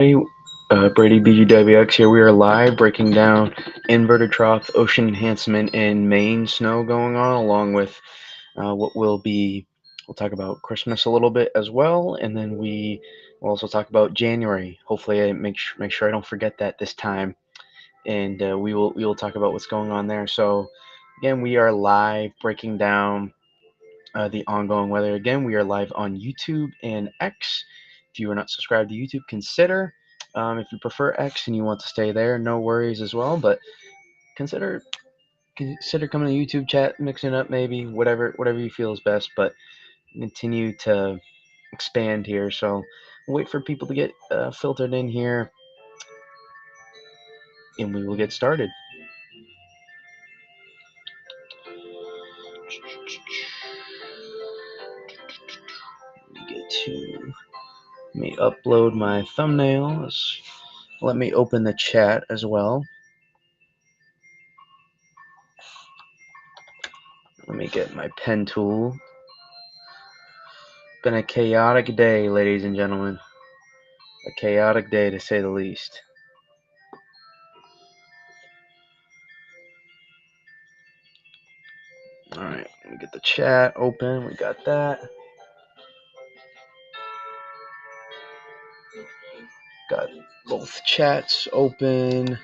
Hey, Brady BGWX here. We are live breaking down inverted trough ocean enhancement in Maine snow going on, along with what will be. We'll talk about Christmas a little bit as well, and then we will also talk about January. Hopefully, I make sure I don't forget that this time, and we will talk about what's going on there. So, again, we are live breaking down the ongoing weather. Again, we are live on YouTube and X. If you are not subscribed to YouTube, consider. If you prefer X and you want to stay there, no worries as well. But consider coming to YouTube chat, mixing up maybe whatever you feel is best. But continue to expand here. So wait for people to get filtered in here, and we will get started. Let me upload my thumbnails. Let me open the chat as well. Let me get my pen tool. Been a chaotic day, ladies and gentlemen. A chaotic day, to say the least. Alright, let me get the chat open. We got that. Got both chats open.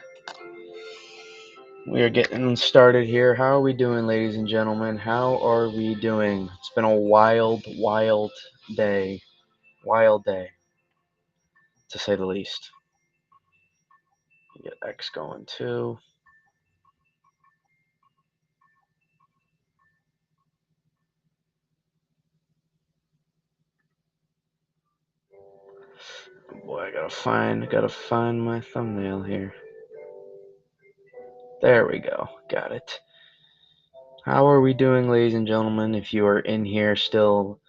We are getting started here. How are we doing, ladies and gentlemen? How are we doing? It's been a wild, wild day. Wild day, to say the least. Get X going too. Boy, I gotta find my thumbnail here. There we go. Got it. How are we doing, ladies and gentlemen? If you are in here still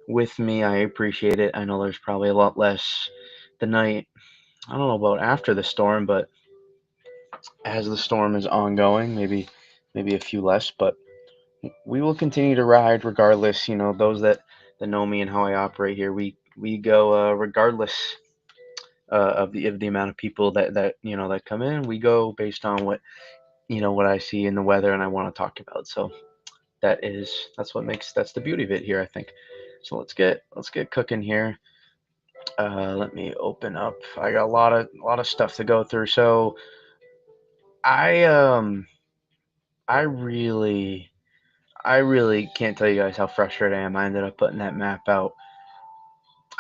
with me, I appreciate it. I know there's probably a lot less the night. I don't know about after the storm, but as the storm is ongoing, maybe a few less, but we will continue to ride regardless. Those that know me and how I operate here, we go regardless of the amount of people that come in. We go based on what I see in the weather and I want to talk about. So that's the beauty of it here, I think. So let's get cooking here. Let me open up. I got a lot of stuff to go through. So I I really I really can't tell you guys how frustrated I am. I ended up putting that map out.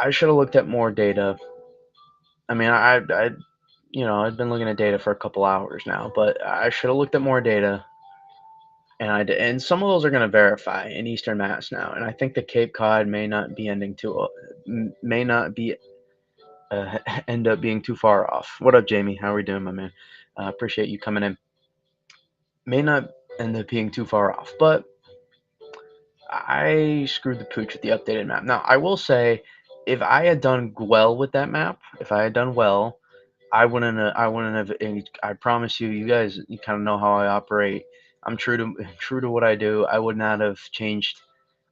I should have looked at more data. I mean, I've been looking at data for a couple hours now, but I should have looked at more data. And I did, and some of those are going to verify in Eastern Mass now, and I think the Cape Cod may not be end up being too far off. What up, Jamie? How are we doing, my man? Appreciate you coming in. May not end up being too far off, but I screwed the pooch with the updated map. Now, I will say, if I had done well with that map, if I had done well, I wouldn't have. I promise you, you guys, you kind of know how I operate. I'm true to what I do. I would not have changed.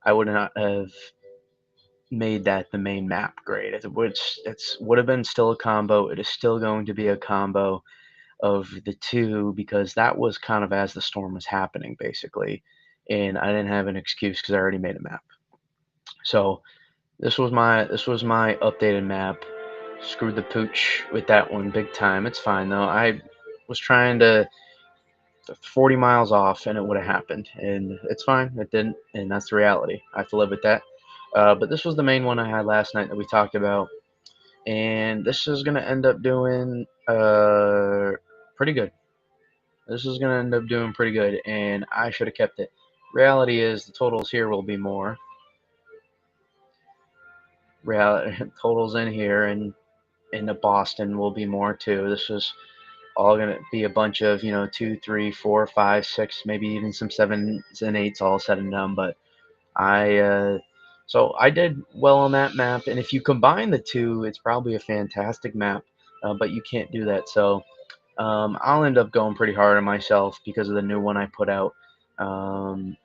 I would not have made that the main map grade. Would have been still a combo. It is still going to be a combo of the two because that was kind of as the storm was happening, basically, and I didn't have an excuse because I already made a map. So this was my updated map. Screwed the pooch with that one big time. It's fine though. I was trying to 40 miles off and it would have happened, and it's fine. It didn't, and that's the reality. I have to live with that. But this was the main one I had last night that we talked about, and this is gonna end up doing pretty good. This is gonna end up doing pretty good, and I should have kept it. Reality is the totals here will be more. Reality totals in here and in the Boston will be more too. This is all gonna be a bunch of 2, 3, 4, 5, 6, maybe even some sevens and eights all said and done. But so I did well on that map, and if you combine the two, it's probably a fantastic map. But you can't do that, so I'll end up going pretty hard on myself because of the new one I put out. Um,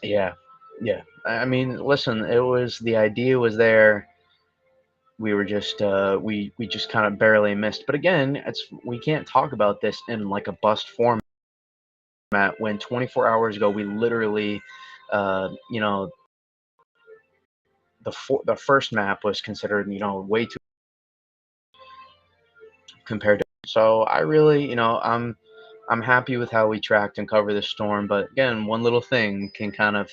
yeah, yeah. I mean, listen, the idea was there. we were just we just kind of barely missed. But again, it's we can't talk about this in like a bust format when 24 hours ago we literally, you know, the first map was considered, you know, way too compared to. So I really, you know, I'm happy with how we tracked and covered the storm. But again, one little thing can kind of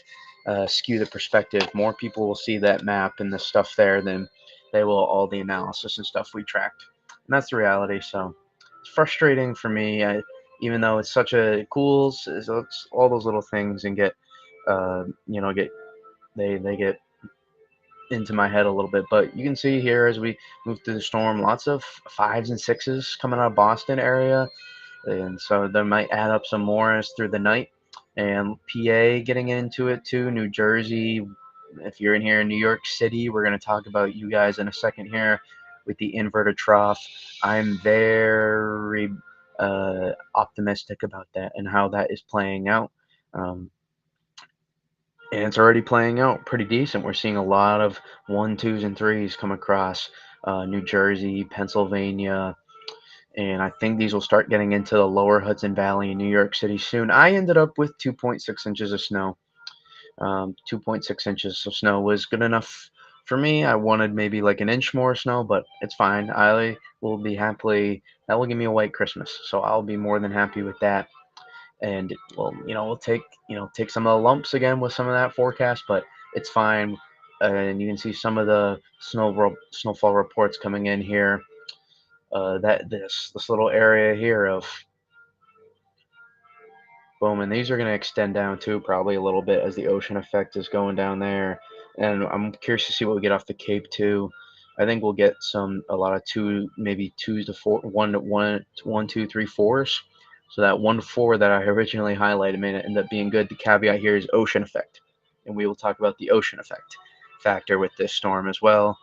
skew the perspective. More people will see that map and the stuff there than they will all the analysis and stuff we tracked. And that's the reality. So it's frustrating for me, even though it's such a cool, it's all those little things and get, you know, get they get into my head a little bit. But you can see here as we move through the storm, lots of fives and sixes coming out of Boston area, and so there might add up some more as through the night. And PA getting into it too, New Jersey. If you're in here in New York City, we're going to talk about you guys in a second here with the inverted trough. I'm very optimistic about that and how that is playing out. Um, and it's already playing out pretty decent. We're seeing a lot of one, twos, and threes come across New Jersey, Pennsylvania, and I think these will start getting into the lower Hudson Valley in New York City soon. I ended up with 2.6 inches of snow. 2.6 inches of snow was good enough for me. I wanted maybe like an inch more snow, but it's fine. I will be happily, that will give me a white Christmas. So I'll be more than happy with that. And we'll take, take some of the lumps again with some of that forecast, but it's fine. And you can see some of the snowfall reports coming in here. That this little area here of boom, and these are going to extend down too, probably a little bit as the ocean effect is going down there. And I'm curious to see what we get off the Cape too. I think we'll get a lot of two, maybe twos to four, one, two, three, fours. So that 1 4 that I originally highlighted may end up being good. The caveat here is ocean effect, and we will talk about the ocean effect factor with this storm as well.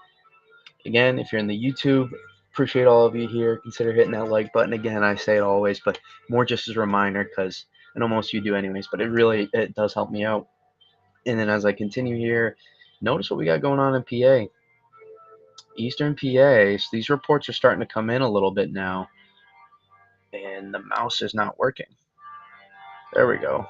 Again, if you're in the YouTube, appreciate all of you here. Consider hitting that like button. Again, I say it always, but more just as a reminder because I know most of you do anyways, but it does help me out. And then as I continue here, notice what we got going on in PA. Eastern PA, so these reports are starting to come in a little bit now, and the mouse is not working. There we go.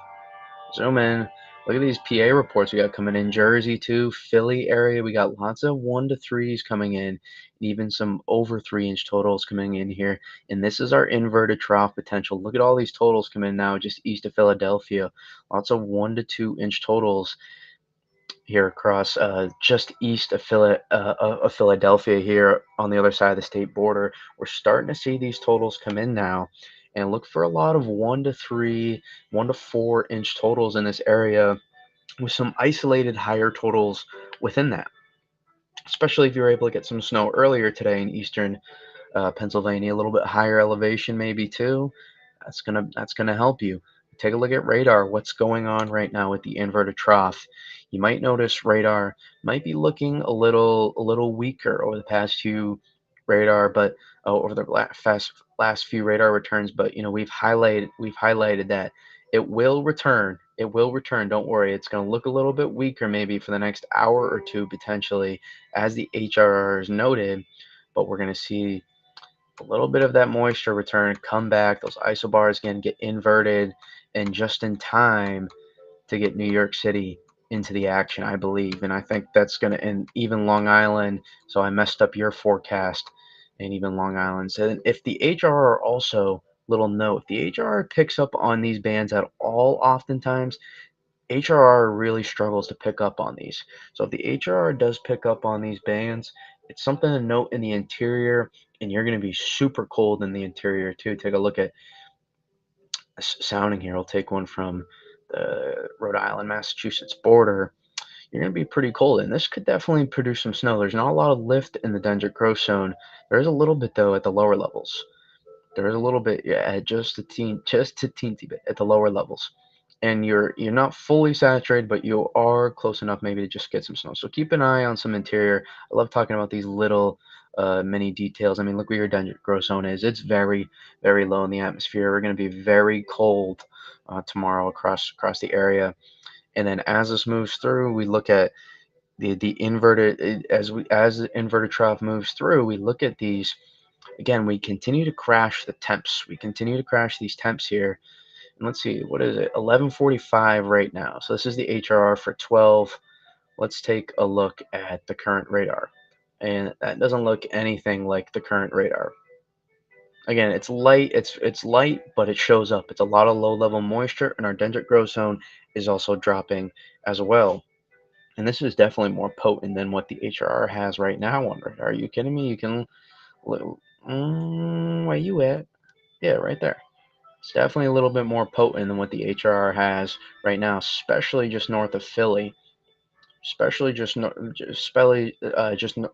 Zoom in. Look at these PA reports we got coming in. Jersey too, Philly area. We got lots of 1 to 3s coming in, and even some over 3 inch totals coming in here. And this is our inverted trough potential. Look at all these totals coming in now just east of Philadelphia. Lots of 1 to 2 inch totals here across just east of Philadelphia here on the other side of the state border. We're starting to see these totals come in now, and look for a lot of 1 to 3, 1 to 4 inch totals in this area with some isolated higher totals within that. Especially if you're able to get some snow earlier today in eastern Pennsylvania, a little bit higher elevation maybe too. That's gonna help you. Take a look at radar. What's going on right now with the inverted trough? You might notice radar might be looking a little weaker over the past few radar, but over the last few radar returns. But we've highlighted that it will return. It will return. Don't worry. It's going to look a little bit weaker maybe for the next hour or two potentially, as the HRR is noted. But we're going to see a little bit of that moisture return, come back, those isobars again get inverted, and just in time to get New York City into the action, I believe. And I think that's going to end even Long Island. So I messed up your forecast and even Long Island. So if the HRR also, little note, if the HRR picks up on these bands at all, oftentimes HRR really struggles to pick up on these. So if the HRR does pick up on these bands, it's something to note in the interior, and you're going to be super cold in the interior too. Take a look at sounding here. I'll take one from the Rhode Island, Massachusetts border. You're going to be pretty cold, and this could definitely produce some snow. There's not a lot of lift in the Dendritic growth zone. There is a little bit though at the lower levels. There is a little bit, yeah, just a teensy bit at the lower levels, and you're not fully saturated, but you are close enough maybe to just get some snow. So keep an eye on some interior. I love talking about these little mini details. I mean, look where your dendritic growth zone is. It's very, very low in the atmosphere. We're going to be very cold tomorrow across the area. And then as this moves through, we look at The inverted as the inverted trough moves through, we look at these again. We continue to crash the temps. We continue to crash these temps here. And let's see, what is it? 11:45 right now. So this is the HRR for 12. Let's take a look at the current radar, and that doesn't look anything like the current radar. Again, it's light. It's light, but it shows up. It's a lot of low level moisture, and our dendritic growth zone is also dropping as well. And this is definitely more potent than what the HRR has right now on radar. Are you kidding me? You can, where you at? Yeah, right there. It's definitely a little bit more potent than what the HRR has right now, especially just north of Philly, especially just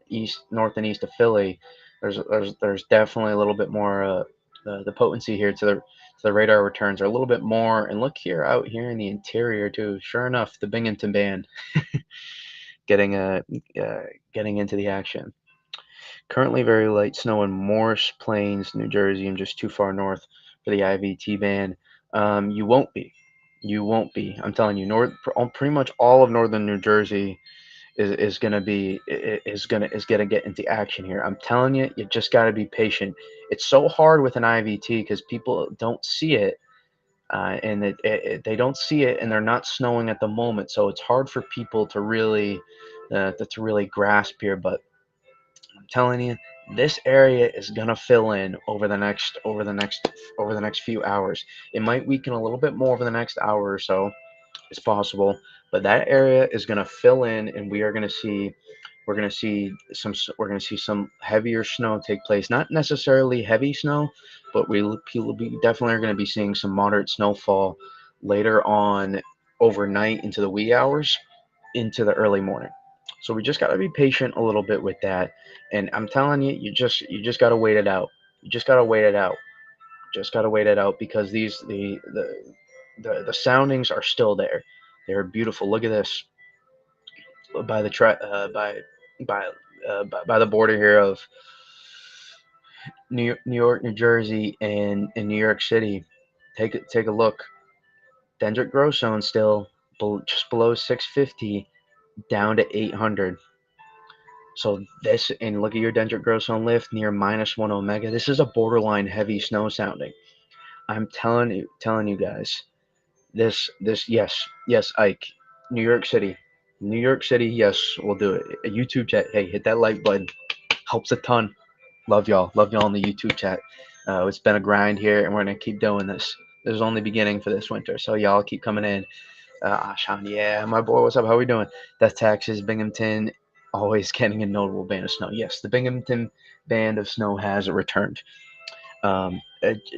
east, north and east of Philly. There's definitely a little bit more. The potency here to the radar returns are a little bit more. And look here, out here in the interior too. Sure enough, the Binghamton band getting uh getting into the action. Currently very light snow in Morris Plains, New Jersey, and just too far north for the IVT band. You won't be. You won't be. I'm telling you, pretty much all of northern New Jersey is gonna be is gonna get into action here. I'm telling you, you just got to be patient. It's so hard with an IVT because people don't see it, and they don't see it, and they're not snowing at the moment, so it's hard for people to really grasp here. But I'm telling you, this area is gonna fill in over the next few hours. It might weaken a little bit more over the next hour or so. It's possible, but that area is gonna fill in, and we're gonna see some heavier snow take place. Not necessarily heavy snow, but we definitely are gonna be seeing some moderate snowfall later on overnight into the wee hours into the early morning. So we just got to be patient a little bit with that. And I'm telling you, you just got to wait it out. You just got to wait it out. Just got to wait it out because the soundings are still there. They're beautiful. Look at this by the tra- by, by the border here of New York, New Jersey, and New York City. Take a look. Dendritic growth zone still just below 650, down to 800. So this, and look at your dendritic growth zone lift near -1 omega. This is a borderline heavy snow sounding. I'm telling you guys, yes, Ike, New York City, New York City, yes, we'll do it. A YouTube chat, hey, hit that like button, helps a ton. Love y'all in the YouTube chat. It's been a grind here, and we're gonna keep doing this. This is only beginning for this winter, so y'all keep coming in. Sean, yeah, my boy, what's up? How we doing? Death Taxes, Binghamton, always getting a notable band of snow. Yes, the Binghamton band of snow has returned.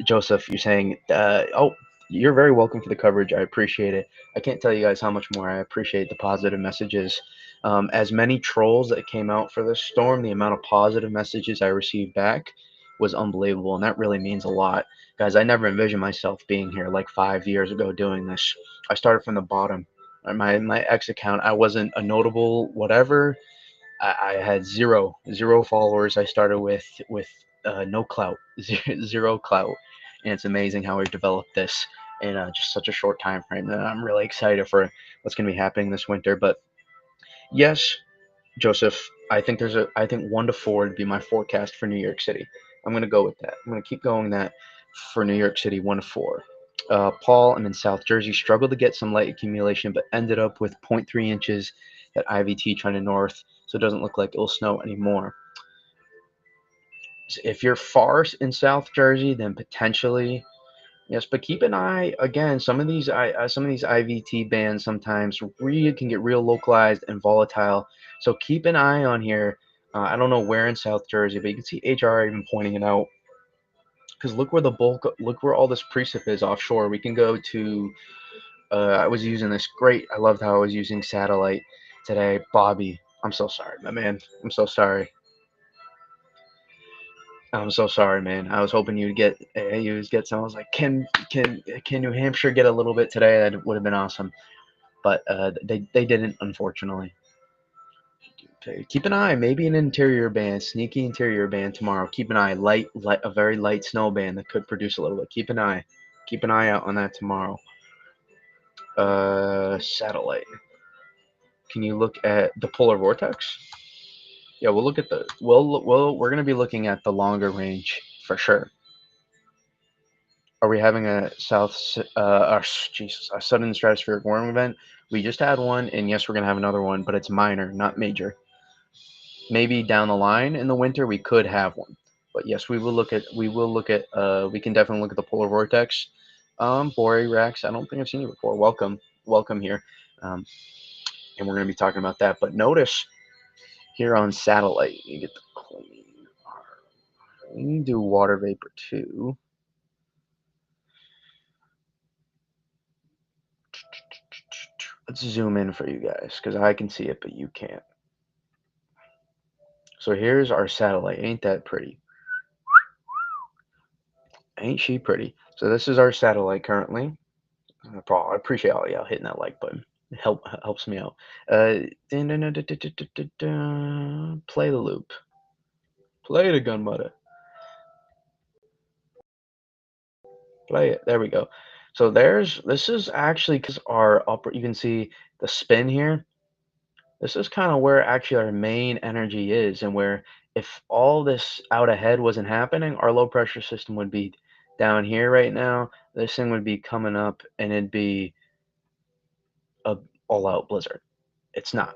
Joseph, you're saying, oh, you're very welcome for the coverage. I appreciate it. I can't tell you guys how much more I appreciate the positive messages. As many trolls that came out for this storm, the amount of positive messages I received back was unbelievable, and that really means a lot. Guys, I never envisioned myself being here like 5 years ago doing this. I started from the bottom. My X account, I wasn't a notable whatever. I had zero followers. I started with no clout, zero clout, and it's amazing how we've developed this in just such a short time frame. And I'm really excited for what's going to be happening this winter. But yes, Joseph, I think 1 to 4 would be my forecast for New York City. I'm going to go with that. I'm going to keep going that for New York City, 1 to 4. Paul, I'm in South Jersey, struggled to get some light accumulation, but ended up with zero point 0.3 inches at IVT trending north, so it doesn't look like it'll snow anymore. So if you're far in South Jersey, then potentially yes, but keep an eye again. Some of these IVT bands sometimes really can get real localized and volatile. So keep an eye on here. I don't know where in South Jersey, but you can see HR even pointing it out. Because look where all this precip is offshore. We can go to. I was using this great. I loved how I was using satellite today, Bobby. I'm so sorry, my man. I'm so sorry. I'm so sorry, man. I was hoping you'd get some. I was like, can New Hampshire get a little bit today? That would have been awesome, but they didn't, unfortunately. Okay, keep an eye, maybe an interior band, sneaky interior band tomorrow. Keep an eye, a very light snow band that could produce a little bit. Keep an eye out on that tomorrow. Satellite. Can you look at the polar vortex? Yeah, we'll look at the we're gonna be looking at the longer range for sure. Are we having a Jesus, a sudden stratospheric warming event? We just had one, and yes, we're gonna have another one, but it's minor, not major. Maybe down the line in the winter we could have one, but yes, we can definitely look at the polar vortex. Borax, I don't think I've seen you before. Welcome here, um, and we're gonna be talking about that. But notice here on satellite, you get the clean. We need to do water vapor too. Let's zoom in for you guys because I can see it, but you can't. So here's our satellite. Ain't that pretty? Ain't she pretty? So this is our satellite currently. I appreciate all y'all hitting that like button. It helps me out. Play the loop. Play the gunbutter. Play it. There we go. So this is actually because our upper. You can see the spin here. This is kind of where actually our main energy is, and where if all this out ahead wasn't happening, our low pressure system would be down here right now. This thing would be coming up, and it'd be a all out blizzard. It's not.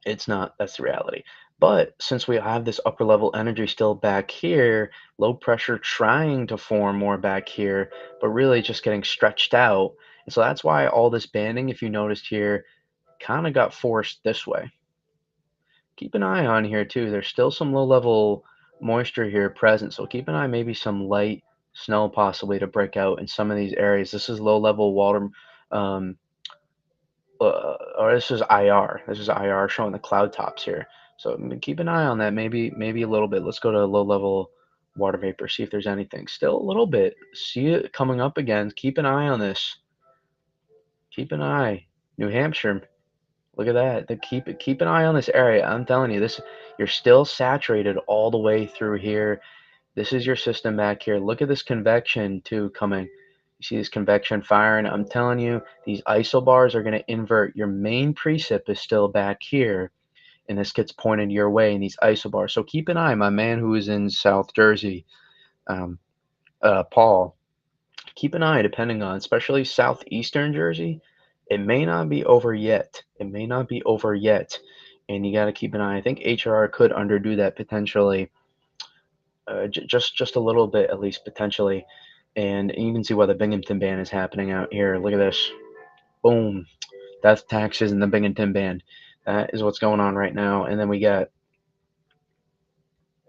It's not. That's the reality. But since we have this upper level energy still back here, low pressure trying to form more back here, but really just getting stretched out. And so that's why all this banding, if you noticed here, kind of got forced this way. Keep an eye on here too. There's still some low level moisture here present. So keep an eye, maybe some light snow possibly to break out in some of these areas. This is low level water. Um, or this is IR. This is IR showing the cloud tops here. So keep an eye on that. Maybe a little bit. Let's go to low level water vapor. See if there's anything. Still a little bit. See it coming up again. Keep an eye on this. Keep an eye. New Hampshire. Look at that. Keep an eye on this area. I'm telling you, this you're still saturated all the way through here. This is your system back here. Look at this convection too coming. You see this convection firing. I'm telling you, these isobars are going to invert. Your main precip is still back here, and this gets pointed your way in these isobars. So keep an eye. My man who is in South Jersey, um, Paul, keep an eye depending on, especially southeastern Jersey. It may not be over yet. It may not be over yet, and you got to keep an eye. I think HRR could underdo that potentially, just a little bit at least potentially. And you can see why the Binghamton ban is happening out here. Look at this. Boom. Death taxes in the Binghamton ban. That is what's going on right now. And then we got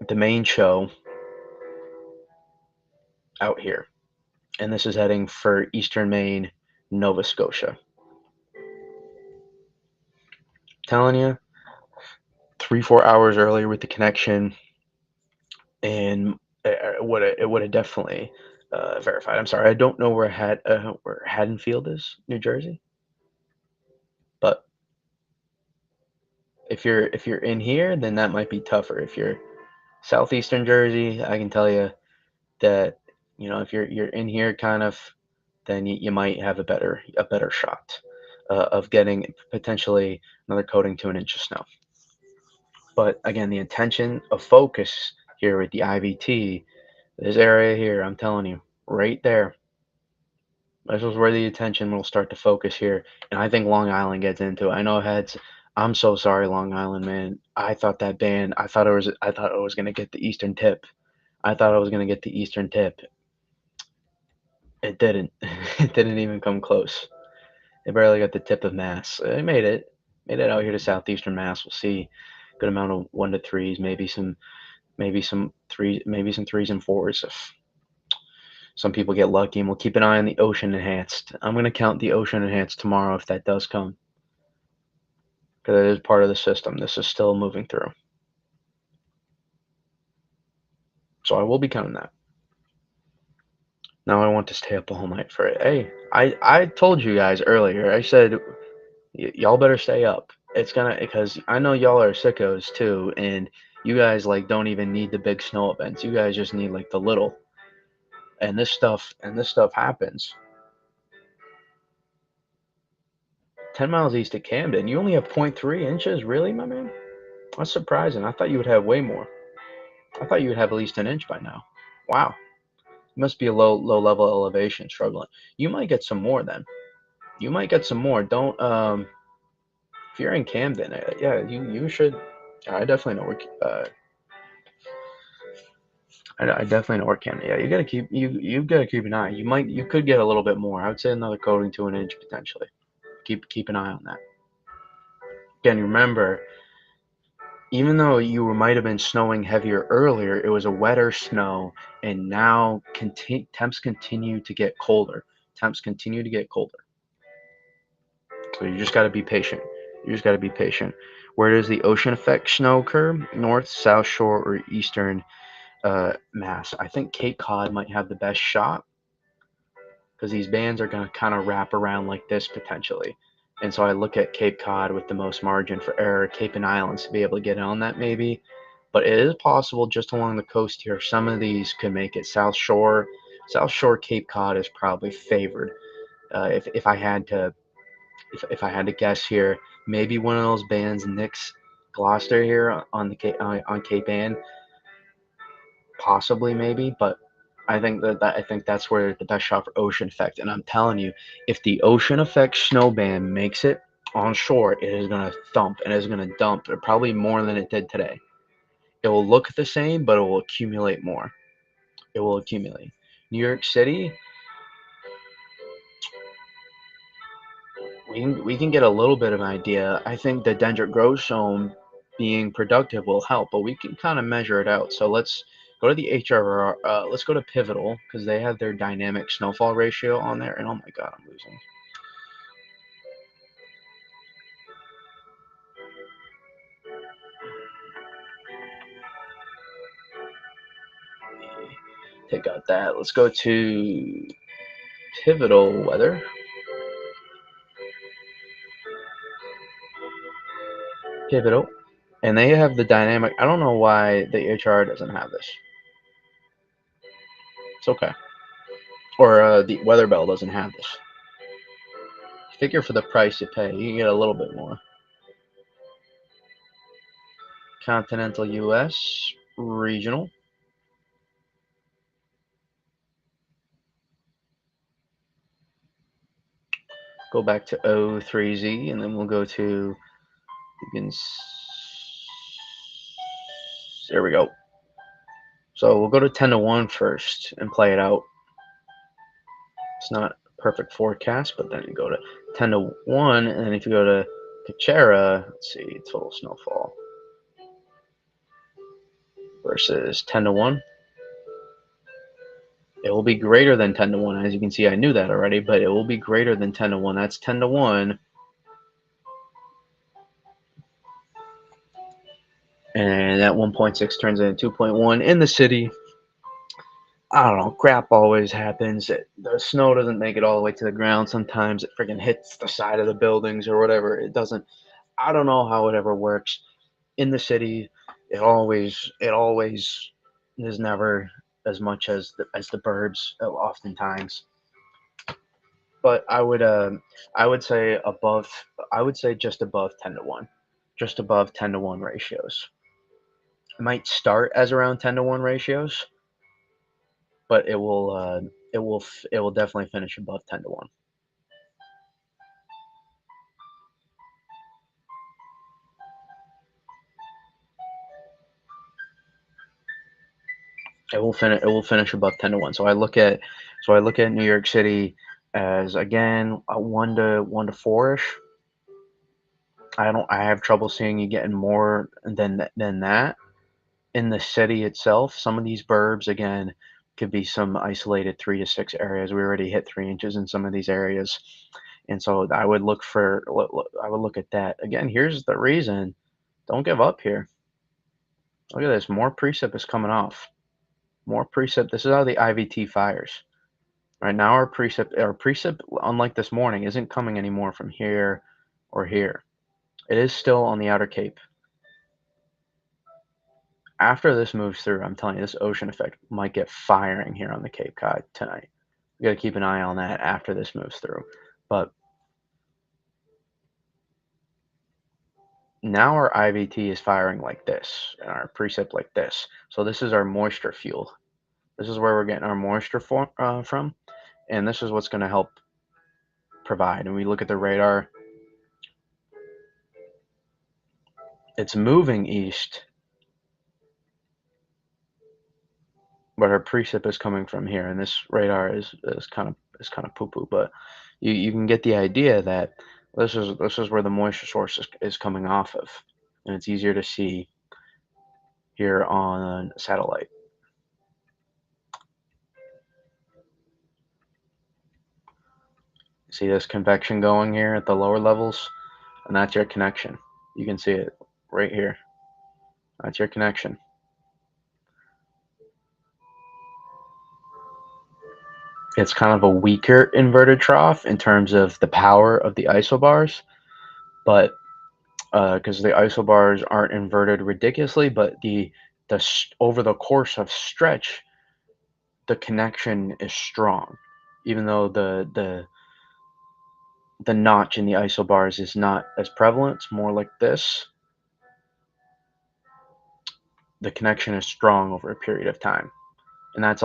the main show out here. And this is heading for Eastern Maine, Nova Scotia. Telling you, 3-4 hours earlier with the connection, and it would have definitely verified. I'm sorry, I don't know where Haddonfield is, New Jersey, but if you're in here, then that might be tougher. If you're southeastern Jersey, I can tell you that if you're in here kind of, then you might have a better shot of getting potentially another coating to an inch of snow. But again, the intention of focus here with the IVT, this area here, I'm telling you, right there, this is where the attention will start to focus here. And I think Long Island gets into it. I know heads. I'm so sorry, Long Island, man. I thought that band. I thought it was gonna get the eastern tip. I thought I was gonna get the eastern tip. It didn't. It didn't even come close. It barely got the tip of Mass. It made it. Made it out here to southeastern Mass. We'll see. Good amount of 1 to 3s, maybe some threes and fours if some people get lucky. And we'll keep an eye on the ocean enhanced. I'm gonna count the ocean enhanced tomorrow if that does come, because it is part of the system. This is still moving through, so I will be counting that. Now I want to stay up all night for it. Hey, I told you guys earlier. I said y'all better stay up. It's gonna because I know y'all are sickos too, and you guys like don't even need the big snow events. You guys just need like the little, and this stuff happens. 10 miles east of Camden. You only have 0.3 inches? Really, my man? That's surprising. I thought you would have way more. I thought you would have at least an inch by now. Wow. You must be a low level elevation struggling. You might get some more then. You might get some more. Don't if you're in Camden, yeah, you should. I definitely know where. I definitely know where Camden. Yeah, you gotta keep an eye. You could get a little bit more. I would say another coating to an inch potentially. Keep an eye on that. Again, remember, even though you might have been snowing heavier earlier, it was a wetter snow, and now temps continue to get colder. Temps continue to get colder. So you just got to be patient. You just got to be patient. Where does the ocean effect snow occur? North, South Shore, or Eastern Mass? I think Cape Cod might have the best shot because these bands are going to kind of wrap around like this potentially. And so I look at Cape Cod with the most margin for error, Cape and Islands to be able to get on that maybe. But it is possible just along the coast here, some of these could make it. South Shore, Cape Cod is probably favored. If I had to if I had to guess here, maybe one of those bands nicks Gloucester here on the on Cape Ann, possibly maybe, but I think that's where the best shot for ocean effect. And I'm telling you, if the ocean effect snow band makes it on shore, it is gonna thump and it is gonna dump probably more than it did today. It will look the same, but it will accumulate more. It will accumulate. New York City, we can get a little bit of an idea. I think the dendritic growth zone being productive will help, but we can kind of measure it out. So let's go to the HRR. Let's go to Pivotal because they have their dynamic snowfall ratio on there. And oh my God, I'm losing. Take out that. Let's go to Pivotal weather. Pivotal. And they have the dynamic. I don't know why the HR doesn't have this. It's okay. Or the Weather Bell doesn't have this. Figure for the price you pay, you can get a little bit more. Continental US, regional. Go back to O3Z, and then we'll go to, there we go. So we'll go to 10 to 1 first and play it out. It's not a perfect forecast, but then you go to 10 to 1, and then if you go to Kachera, let's see, total snowfall versus 10 to 1. It will be greater than 10 to 1. As you can see, I knew that already, but it will be greater than 10 to 1. That's 10 to 1. And that 1.6 turns into 2.1 in the city. I don't know. Crap always happens. The snow doesn't make it all the way to the ground. Sometimes it freaking hits the side of the buildings or whatever. It doesn't. I don't know how it ever works. In the city, it always is never as much as the burbs. Oftentimes, but I would say above. I would say just above 10 to 1, just above 10 to 1 ratios. It might start as around 10 to 1 ratios, but it will definitely finish above 10 to 1. It will finish above 10 to 1. So I look at New York City as again a 1 to 4ish. I have trouble seeing you getting more than that in the city itself. Some of these burbs again could be some isolated 3 to 6 areas. We already hit 3 inches in some of these areas. And so I would look at that. Again, here's the reason. Don't give up here. Look at this. More precip is coming off. More precip. This is how the IVT fires. Right now our precip, unlike this morning, isn't coming anymore from here or here. It is still on the outer cape. After this moves through, I'm telling you, this ocean effect might get firing here on the Cape Cod tonight. We got to keep an eye on that after this moves through. But Now our IVT is firing like this, and our precip like this. So this is our moisture fuel. This is where we're getting our moisture from, and this is what's going to help provide. And we look at the radar, it's moving east, but our precip is coming from here, and this radar is kind of poo poo. But you can get the idea that this is where the moisture source is coming off of, and it's easier to see here on satellite. See this convection going here at the lower levels, and that's your connection. You can see it right here. That's your connection. It's kind of a weaker inverted trough in terms of the power of the isobars, but because the isobars aren't inverted ridiculously, but the over the course of stretch, the connection is strong, even though the notch in the isobars is not as prevalent. It's more like this. The connection is strong over a period of time, and that's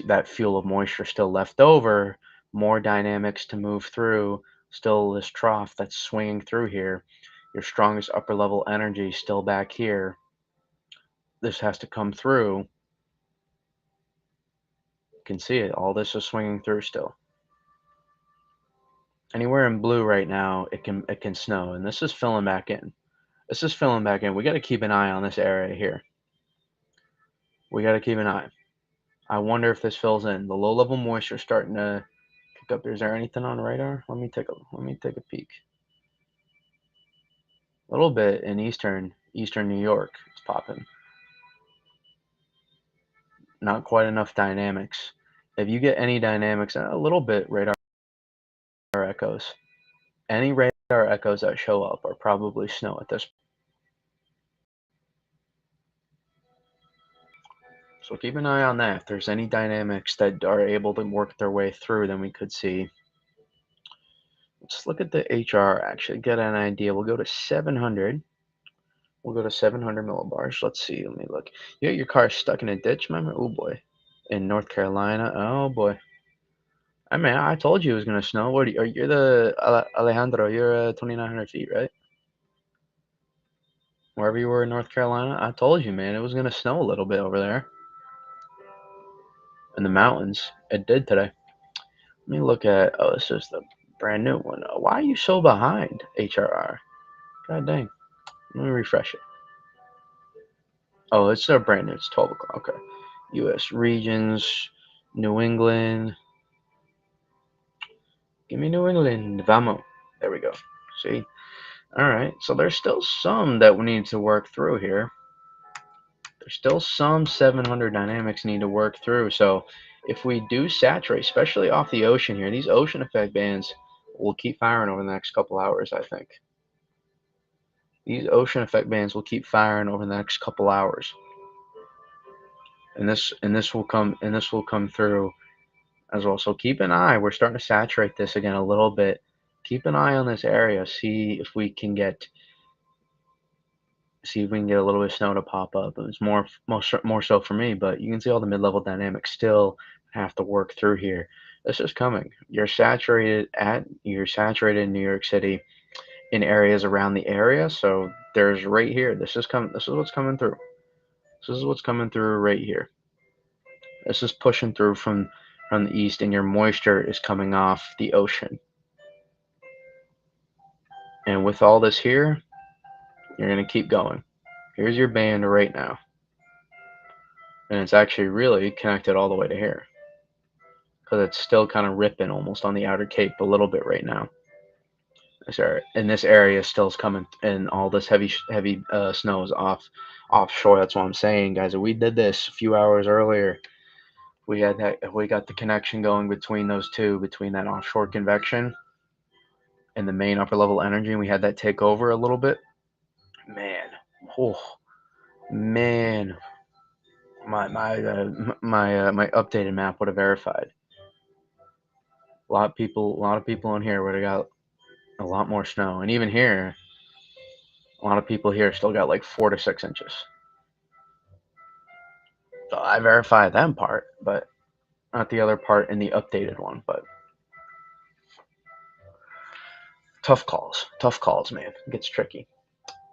that fuel of moisture still left over, more dynamics to move through, still this trough that's swinging through here, your strongest upper level energy still back here. This has to come through. You can see it, all this is swinging through still. Anywhere in blue right now, it can snow, and this is filling back in. We got to keep an eye on this area here. We got to keep an eye. I wonder if this fills in. The low level moisture starting to pick up. Is there anything on radar? Let me take a peek. A little bit in eastern New York. It's popping. Not quite enough dynamics. If you get any dynamics, a little bit radar echoes. Any radar echoes that show up are probably snow at this. So keep an eye on that. If there's any dynamics that are able to work their way through, then we could see. Let's look at the HR, actually get an idea. We'll go to 700. We'll go to 700 millibars. Let's see. Let me look. You got your car stuck in a ditch, remember? Oh boy. In North Carolina. Oh boy. I mean, I told you it was gonna snow. What? You're the Alejandro. You're 2,900 feet, right? Wherever you were in North Carolina, I told you, man, it was gonna snow a little bit over there in the mountains. It did today. Let me look at. Oh, this is the brand new one. Why are you so behind, HRR? God dang. Let me refresh it. Oh, it's brand new. It's 12 o'clock. Okay. U.S. regions, New England. Give me New England. Vamos. There we go. See? All right. So there's still some that we need to work through here. There's still some 700 dynamics need to work through. So if we do saturate, especially off the ocean here, these ocean effect bands will keep firing over the next couple hours, I think. These ocean effect bands will keep firing over the next couple hours. And this will come through as well. So keep an eye. We're starting to saturate this again a little bit. Keep an eye on this area. See if we can get a little bit of snow to pop up. It's more so for me, but you can see all the mid-level dynamics still have to work through here. This is coming. You're saturated in New York City in areas around the area. So there's right here. This is what's coming through. This is what's coming through right here. This is pushing through from the east, and your moisture is coming off the ocean. And with all this here, you're going to keep going. Here's your band right now. And it's actually really connected all the way to here. Because it's still kind of ripping almost on the outer cape a little bit right now. This area still is coming, and all this heavy snow is offshore. That's what I'm saying, guys. If we did this a few hours earlier, we got the connection going between those two, between that offshore convection and the main upper level energy, and we had that take over a little bit. Man, oh man, my updated map would have verified. A lot of people on here would have got a lot more snow, and even here, A lot of people here still got like 4 to 6 inches. So I verify that part, but not the other part in the updated one. But tough calls, man. It gets tricky.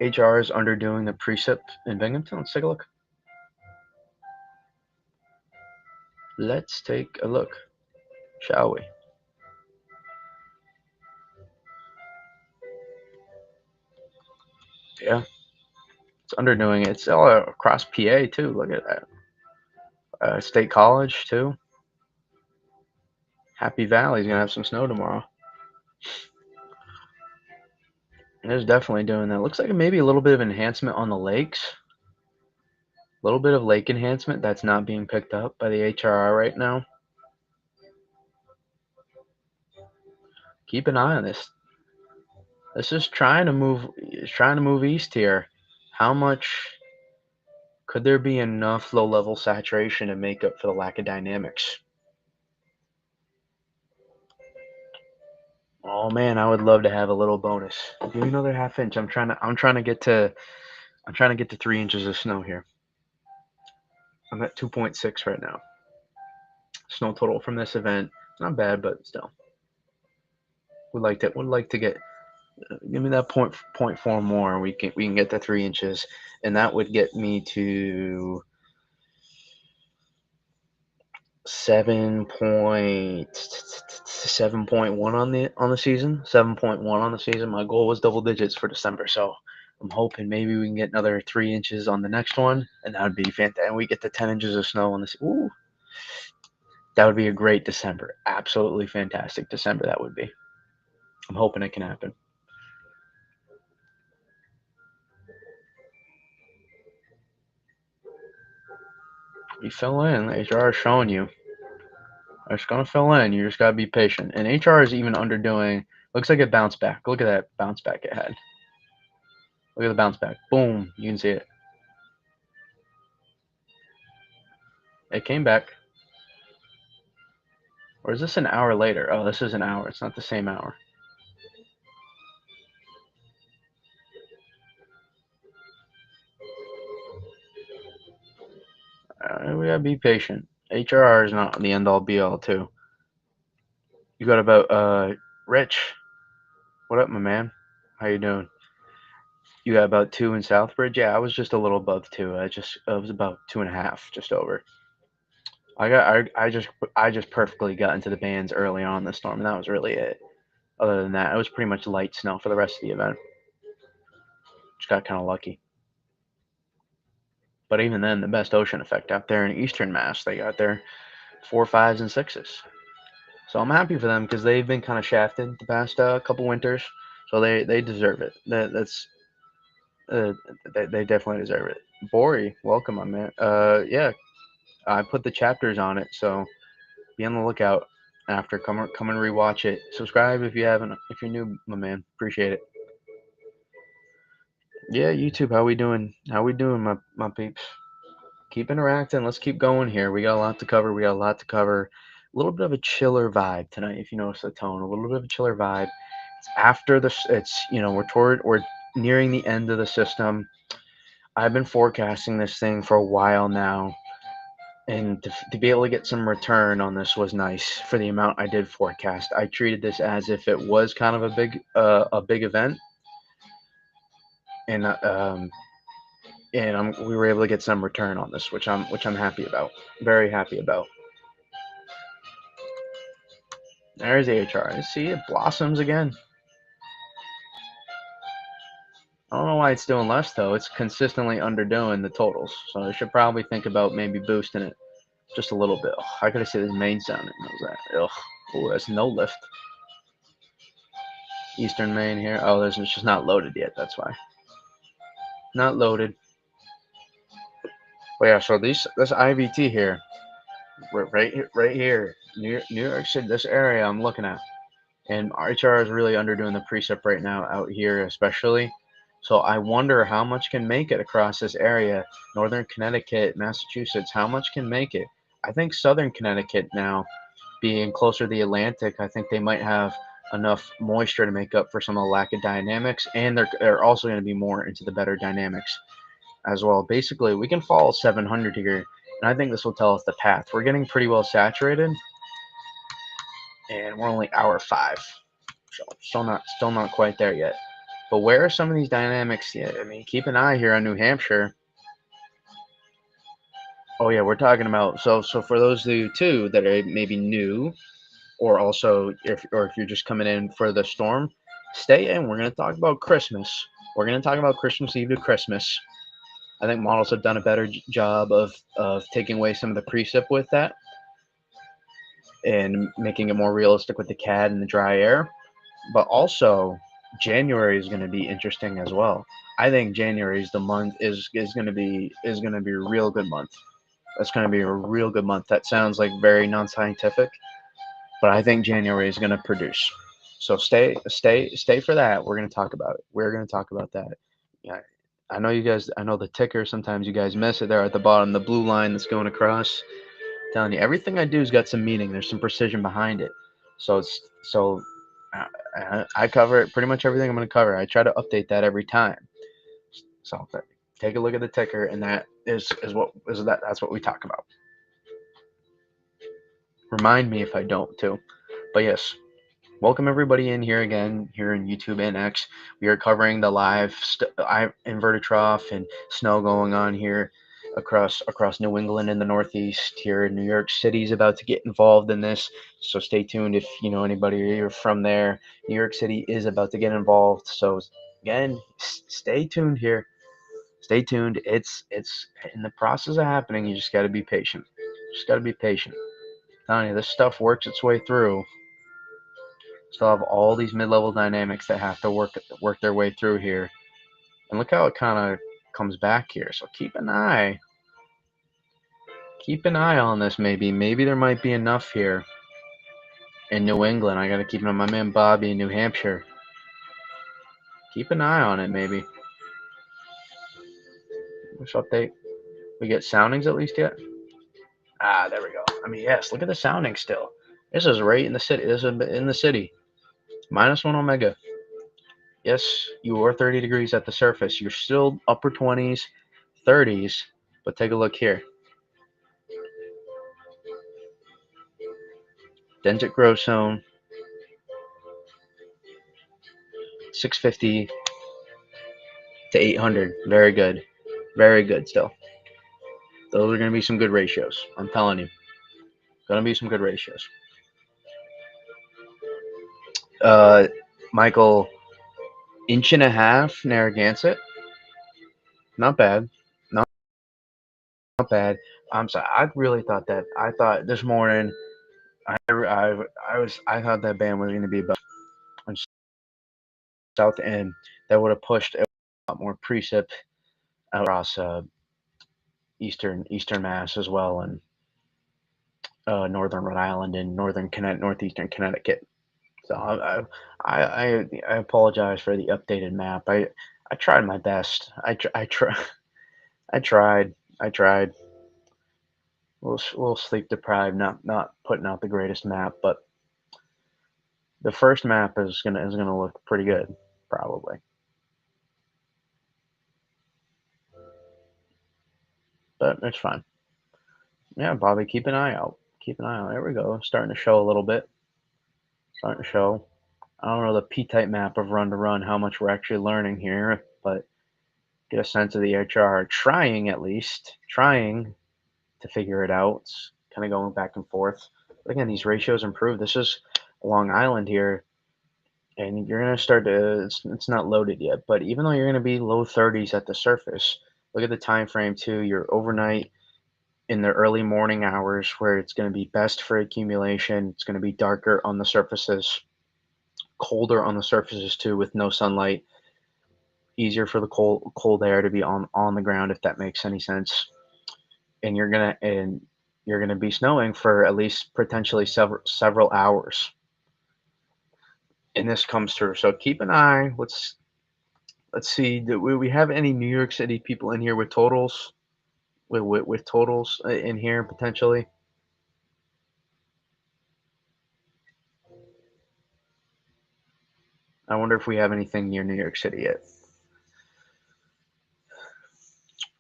HR is underdoing the precip in Binghamton. Let's take a look. Let's take a look, shall we? Yeah, it's underdoing it. It's all across PA too. Look at that. State College too. Happy Valley's gonna have some snow tomorrow. It's definitely doing that. Looks like maybe a little bit of enhancement on the lakes. A little bit of lake enhancement that's not being picked up by the HRR right now. Keep an eye on this. This is trying to move east here. How much could there be enough low level saturation to make up for the lack of dynamics? Oh man, I would love to have a little bonus. Give me another half inch. I'm trying to get to 3 inches of snow here. I'm at 2.6 right now. Snow total from this event. Not bad, but still. Would like to get give me that point four more. We can get to 3 inches, and that would get me to 7.1 on the season. 7.1 on the season. My goal was double digits for December, so I'm hoping maybe we can get another 3 inches on the next one, and that would be fantastic. And we get to 10 inches of snow on this. Ooh, that would be a great December. Absolutely fantastic December that would be. I'm hoping it can happen. You fill in. HR is showing you. It's gonna fill in. You just gotta be patient. And HR is even underdoing. Looks like it bounced back. Look at that bounce back it had. Look at the bounce back. Boom. You can see it. It came back. Or is this an hour later? Oh, this is an hour. It's not the same hour. We gotta be patient. HRR is not the end all be all too. You got about Rich. What up, my man? How you doing? You got about 2 in Southbridge? Yeah, I was just a little above 2. I was about 2.5, just over. I just perfectly got into the bands early on in the storm, and that was really it. Other than that, it was pretty much light snow for the rest of the event. Just got kind of lucky. But even then, the best ocean effect out there in Eastern Mass, they got their 4, 5s, and 6s. So I'm happy for them because they've been kind of shafted the past couple winters. So they deserve it. Uh, they definitely deserve it. Bori, welcome, my man. Yeah, I put the chapters on it, so be on the lookout after. Come and rewatch it. Subscribe if you haven't. If you're new, my man, appreciate it. Yeah, YouTube, how we doing? How we doing, my peeps? Keep interacting. Let's keep going here. We got a lot to cover. We got a lot to cover. A little bit of a chiller vibe tonight, if you notice the tone. A little bit of a chiller vibe. It's after the. It's we're nearing the end of the system. I've been forecasting this thing for a while now, and to be able to get some return on this was nice for the amount I did forecast. I treated this as if it was kind of a big event, and we were able to get some return on this, which I'm happy about. Very happy about. There's AHR. See, it blossoms again. I don't know why it's doing less though. It's consistently underdoing the totals, so I should probably think about maybe boosting it just a little bit. Oh, I gotta see this main sounding. What was that? Ugh. Oh, that's no lift. Eastern Maine here. Oh, it's just not loaded yet. That's why. Not loaded. But yeah, so this IVT here, right here, New York City, this area I'm looking at, and HR is really underdoing the precip right now out here, especially. So I wonder how much can make it across this area, Northern Connecticut, Massachusetts. How much can make it? I think Southern Connecticut now, being closer to the Atlantic, I think they might have enough moisture to make up for some of the lack of dynamics, and they're also going to be more into the better dynamics as well. Basically, we can fall 700 here, and I think this will tell us the path. We're getting pretty well saturated, and we're only hour 5, so still not quite there yet. But where are some of these dynamics? Yeah, I mean, keep an eye here on New Hampshire. Oh yeah, we're talking about so for those of you too that are maybe new, or also if you're just coming in for the storm, stay in. We're gonna talk about Christmas. We're gonna talk about Christmas Eve to Christmas. I think models have done a better job of taking away some of the precip with that and making it more realistic with the CAD and the dry air. But also, January is going to be interesting as well. I think January is the month is going to be a real good month. That's going to be a real good month. That sounds like very non-scientific, but I think January is going to produce. So stay for that. We're going to talk about it. We're going to talk about that. Yeah, I know you guys. I know the ticker. Sometimes you guys miss it there at the bottom, the blue line that's going across. Telling you, everything I do has got some meaning. There's some precision behind it. So I cover it. Pretty much everything I'm going to cover. I try to update that every time. So take a look at the ticker, and that that's what we talk about. Remind me if I don't too. But yes, welcome everybody in here again here in YouTube and X. We are covering the live inverted trough and snow going on here across New England and the Northeast. Here in New York City is about to get involved in this, so stay tuned if you know anybody or you're from there. New York City is about to get involved, so again, stay tuned here. Stay tuned. It's in the process of happening. You just got to be patient. Just got to be patient. I'm telling you, this stuff works its way through. Still have all these mid-level dynamics that have to work their way through here. And look how it kind of comes back here. So keep an eye on this. Maybe there might be enough here in New England. I got to keep an eye on my man Bobby in New Hampshire. Keep an eye on it. Maybe. Which update? We get soundings at least yet? Ah, there we go. I mean, yes. Look at the sounding still. This is right in the city. This is in the city. -1 omega. Yes, you are 30 degrees at the surface. You're still upper 20s, 30s, but take a look here. Dendritic growth zone, 650 to 800. Very good. Very good still. Those are going to be some good ratios. I'm telling you. Going to be some good ratios. Uh, Michael, inch and a half Narragansett. Not bad. Not bad. I'm sorry. I really thought that. I thought this morning. I thought that band was going to be about on south end. That would have pushed a lot more precip out across eastern Mass as well, and northern Rhode Island and northeastern Connecticut. So I apologize for the updated map. I tried my best. I tried. I tried. We'll sleep deprived, not putting out the greatest map, but the first map is gonna look pretty good, probably. But it's fine. Yeah, Bobby, keep an eye out. Keep an eye out. There we go. Starting to show a little bit. Starting to show. I don't know the P-type map of run to run, how much we're actually learning here, but get a sense of the HR. Trying at least. Trying to figure it out. It's kind of going back and forth. But again, these ratios improve. This is Long Island here, and you're going to start to, it's not loaded yet, but even though you're going to be low 30s at the surface, look at the time frame too. You're overnight in the early morning hours where it's going to be best for accumulation. It's going to be darker on the surfaces, colder on the surfaces too, with no sunlight. Easier for the cold air to be on the ground, if that makes any sense. And you're gonna be snowing for at least potentially several hours. And this comes through. So keep an eye. Let's see. Do we have any New York City people in here with totals? With totals in here potentially? I wonder if we have anything near New York City yet.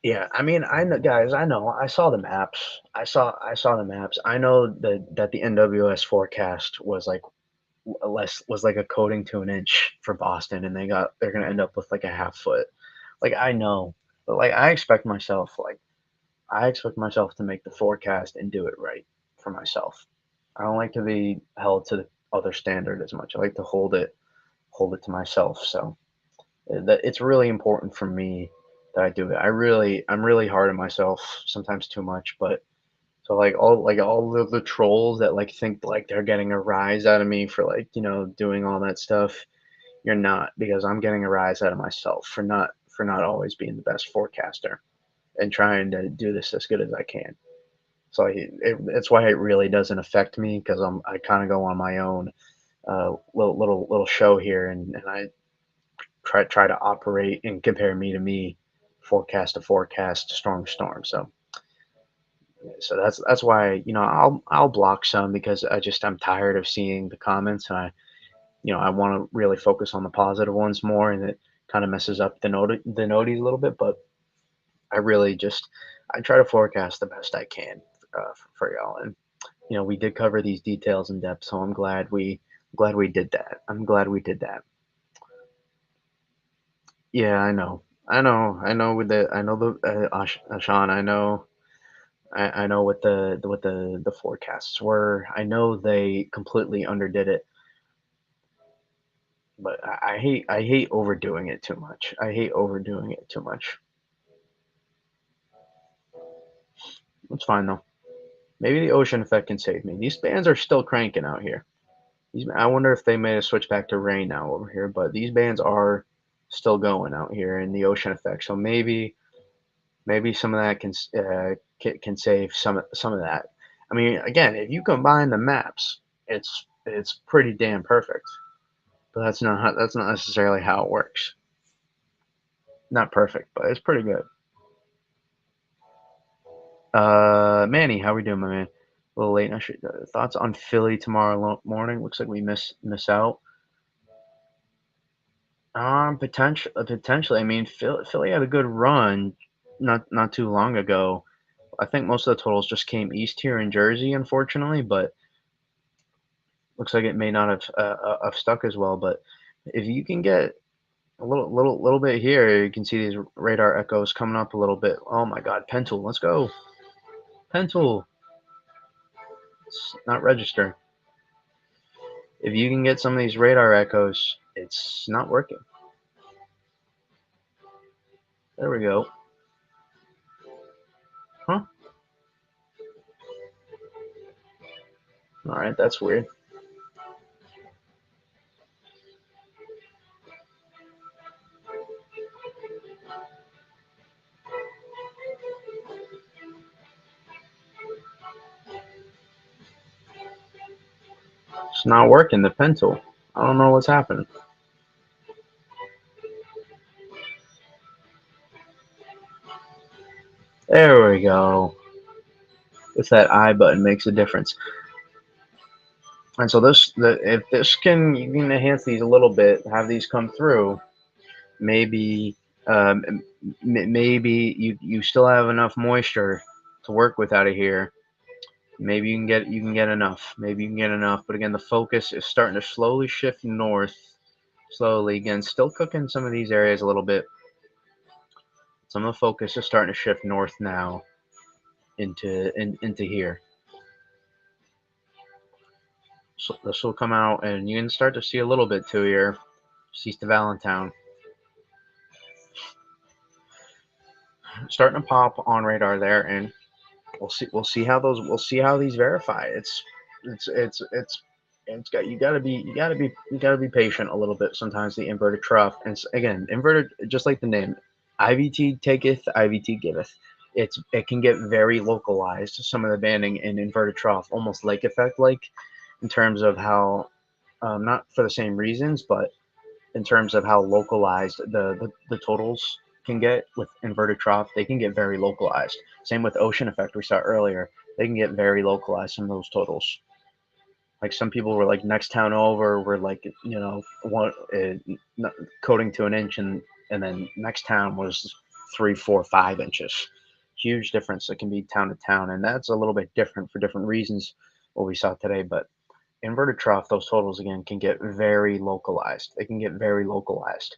Yeah, I mean, I know, guys. I know. I saw the maps. I saw the maps. I know that the NWS forecast was like less was like a coating to an inch for Boston, and they're gonna end up with like a half foot. Like I know, but like I expect myself to make the forecast and do it right for myself. I don't like to be held to the other standard as much. I like to hold it to myself. So that it's really important for me that I do it. I'm really hard on myself sometimes too much, but so like all the trolls that like think like they're getting a rise out of me for like, doing all that stuff. You're not, because I'm getting a rise out of myself for not always being the best forecaster and trying to do this as good as I can. So it's why it really doesn't affect me, because I kind of go on my own little show here, and I try to operate and compare me to me, forecast to forecast, storm to storm. So that's why, I'll block some, because I'm tired of seeing the comments, and I want to really focus on the positive ones more, and it kind of messes up the noties a little bit. But I really just I try to forecast the best I can for y'all, and we did cover these details in depth, so glad we did that. I'm glad we did that. Yeah, I know with the I know the Ashan, I know what the forecasts were. I know they completely underdid it, but I hate overdoing it too much. I hate overdoing it too much. It's fine though. Maybe the ocean effect can save me. These bands are still cranking out here. I wonder if they made a switch back to rain now over here, but these bands are still going out here in the ocean effect. So maybe some of that can save some of that. I mean, again, if you combine the maps, it's pretty damn perfect. But that's not necessarily how it works. Not perfect, but it's pretty good. Manny, how we doing, my man? A little late. Thoughts on Philly tomorrow morning? Looks like we miss out. Potentially. I mean, Philly had a good run not too long ago. I think most of the totals just came east here in Jersey, unfortunately, but looks like it may not have stuck as well. But if you can get a little bit here, you can see these radar echoes coming up a little bit. Oh my God, Pentool, let's go, Pentool. It's not registering. If you can get some of these radar echoes, it's not working. There we go. Huh? All right, that's weird. It's not working, the pen tool. I don't know what's happening. There we go. If that I button makes a difference. And so if this can, you can enhance these a little bit, have these come through, maybe maybe you still have enough moisture to work with out of here. Maybe you can get enough. Maybe you can get enough. But again, the focus is starting to slowly shift north. Slowly, again, still cooking some of these areas a little bit. Some of the focus is starting to shift north now into here. So this will come out, and you can start to see a little bit too here, east of Allentown, starting to pop on radar there, and we'll see how these verify. It's it's got you gotta be patient a little bit sometimes. The inverted trough, and again, inverted, just like the name, IVT taketh, IVT giveth. It can get very localized. Some of the banding in inverted trough, almost lake effect like, in terms of how, not for the same reasons, but in terms of how localized the totals can get with inverted trough. They can get very localized. Same with ocean effect we saw earlier. They can get very localized, some of those totals. Like some people were like next town over were like one coating to an inch, and then next town was 3, 4, 5 inches. Huge difference. It can be town to town, and that's a little bit different for different reasons. What we saw today, but inverted trough, those totals again can get very localized. They can get very localized.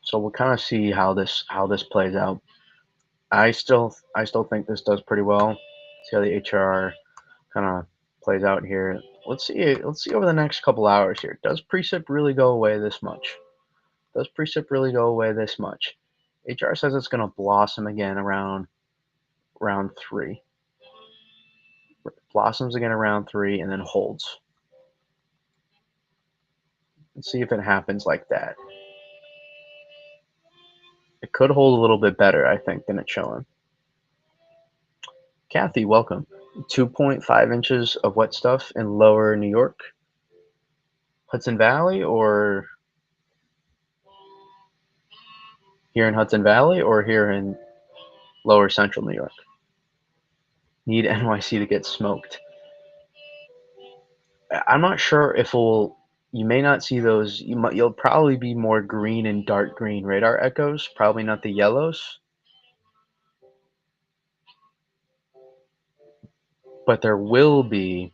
So we'll kind of see how this plays out. I still think this does pretty well. See how the HR kind of plays out here. Let's see over the next couple hours here. Does precip really go away this much? Does precip really go away this much? HR says it's going to blossom again around round 3. Blossoms again around 3 and then holds. Let's see if it happens like that. It could hold a little bit better, I think, than it's showing. Kathy, welcome. 2.5 inches of wet stuff in lower New York, Hudson Valley, or here in Hudson Valley, or here in lower central New York. Need NYC to get smoked. I'm not sure if we'll. You may not see those. You'll probably be more green and dark green radar echoes. Probably not the yellows, but there will be.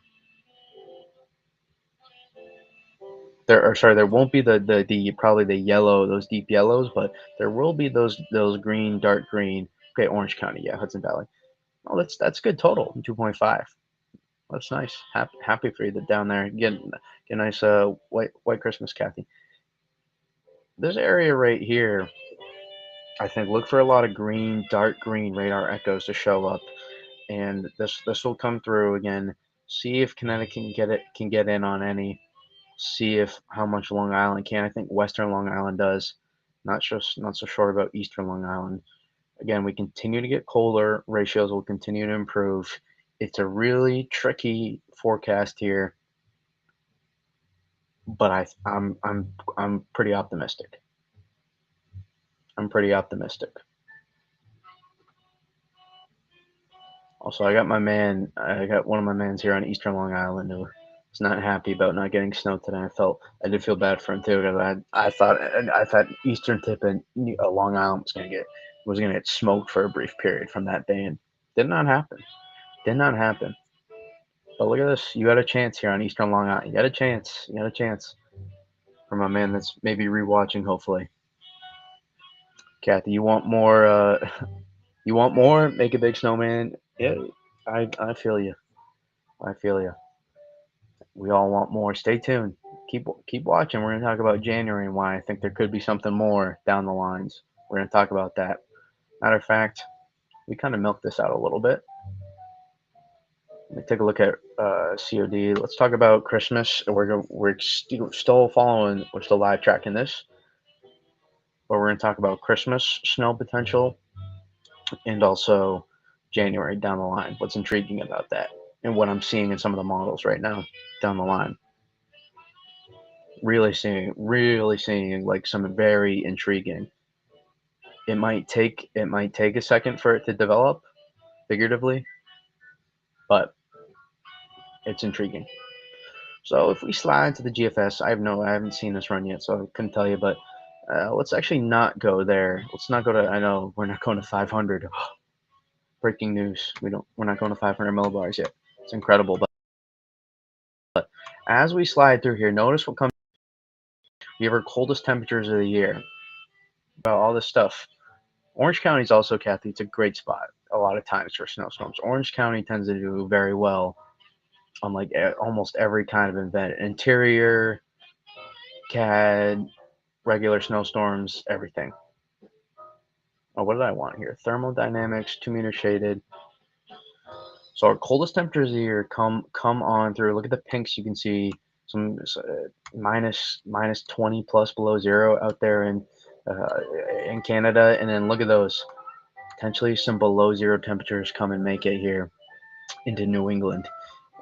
There won't be the probably the yellow, those deep yellows, but there will be those green, dark green. Okay, Orange County, yeah, Hudson Valley. Oh, that's good total. 2.5. That's nice. Happy for you that down there. Get a nice white Christmas, Kathy. This area right here, I think, look for a lot of green, dark green radar echoes to show up, and this will come through again. See if Connecticut can get in on any. See if how much Long Island can. I think Western Long Island does. Not so sure about Eastern Long Island. Again, we continue to get colder. Ratios will continue to improve. It's a really tricky forecast here, but I'm pretty optimistic. I'm pretty optimistic. Also, I got one of my mans here on Eastern Long Island who is not happy about not getting snow today. I did feel bad for him too because I thought Eastern tip and Long Island was gonna get smoked for a brief period from that day, and did not happen. Did not happen. But look at this. You got a chance here on Eastern Long Island. You got a chance. You got a chance for my man that's maybe rewatching. Hopefully, Kathy, you want more? You want more? Make a big snowman. Yeah, I feel you. I feel you. We all want more. Stay tuned. Keep watching. We're gonna talk about January and why I think there could be something more down the lines. We're gonna talk about that. Matter of fact, we kind of milked this out a little bit. Let me take a look at COD. Let's talk about Christmas. We're still following. We're still live tracking this, but we're gonna talk about Christmas snow potential and also January down the line. What's intriguing about that and what I'm seeing in some of the models right now down the line. Really seeing like some very intriguing. It might take a second for it to develop figuratively, but it's intriguing. So if we slide to the GFS, I haven't seen this run yet, so I couldn't tell you. But let's actually not go there. Let's not go to. I know we're not going to 500. Breaking news. We're not going to 500 millibars yet. It's incredible. But as we slide through here, notice what comes. We have our coldest temperatures of the year. About all this stuff. Orange County is also, Kathy, it's a great spot a lot of times for snowstorms. Orange County tends to do very well on like almost every kind of event. Interior, CAD, regular snowstorms, everything. Oh, what did I want here? Thermodynamics, 2 meter shaded. So our coldest temperatures of the year come on through. Look at the pinks. You can see some minus 20 plus below zero out there in Canada, and then look at those. Potentially some below zero temperatures come and make it here into New England,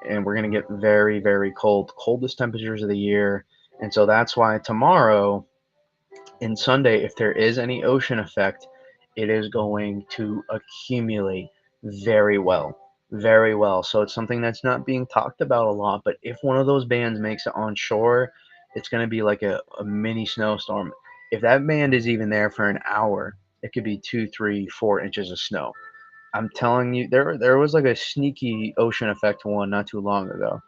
and we're gonna get very, very coldest temperatures of the year. And so that's why tomorrow and Sunday, if there is any ocean effect, it is going to accumulate very well. Very well. So it's something that's not being talked about a lot. But if one of those bands makes it on shore, it's going to be like a mini snowstorm. If that band is even there for an hour, it could be 2, 3, 4 inches of snow. I'm telling you, there was like a sneaky ocean effect one not too long ago,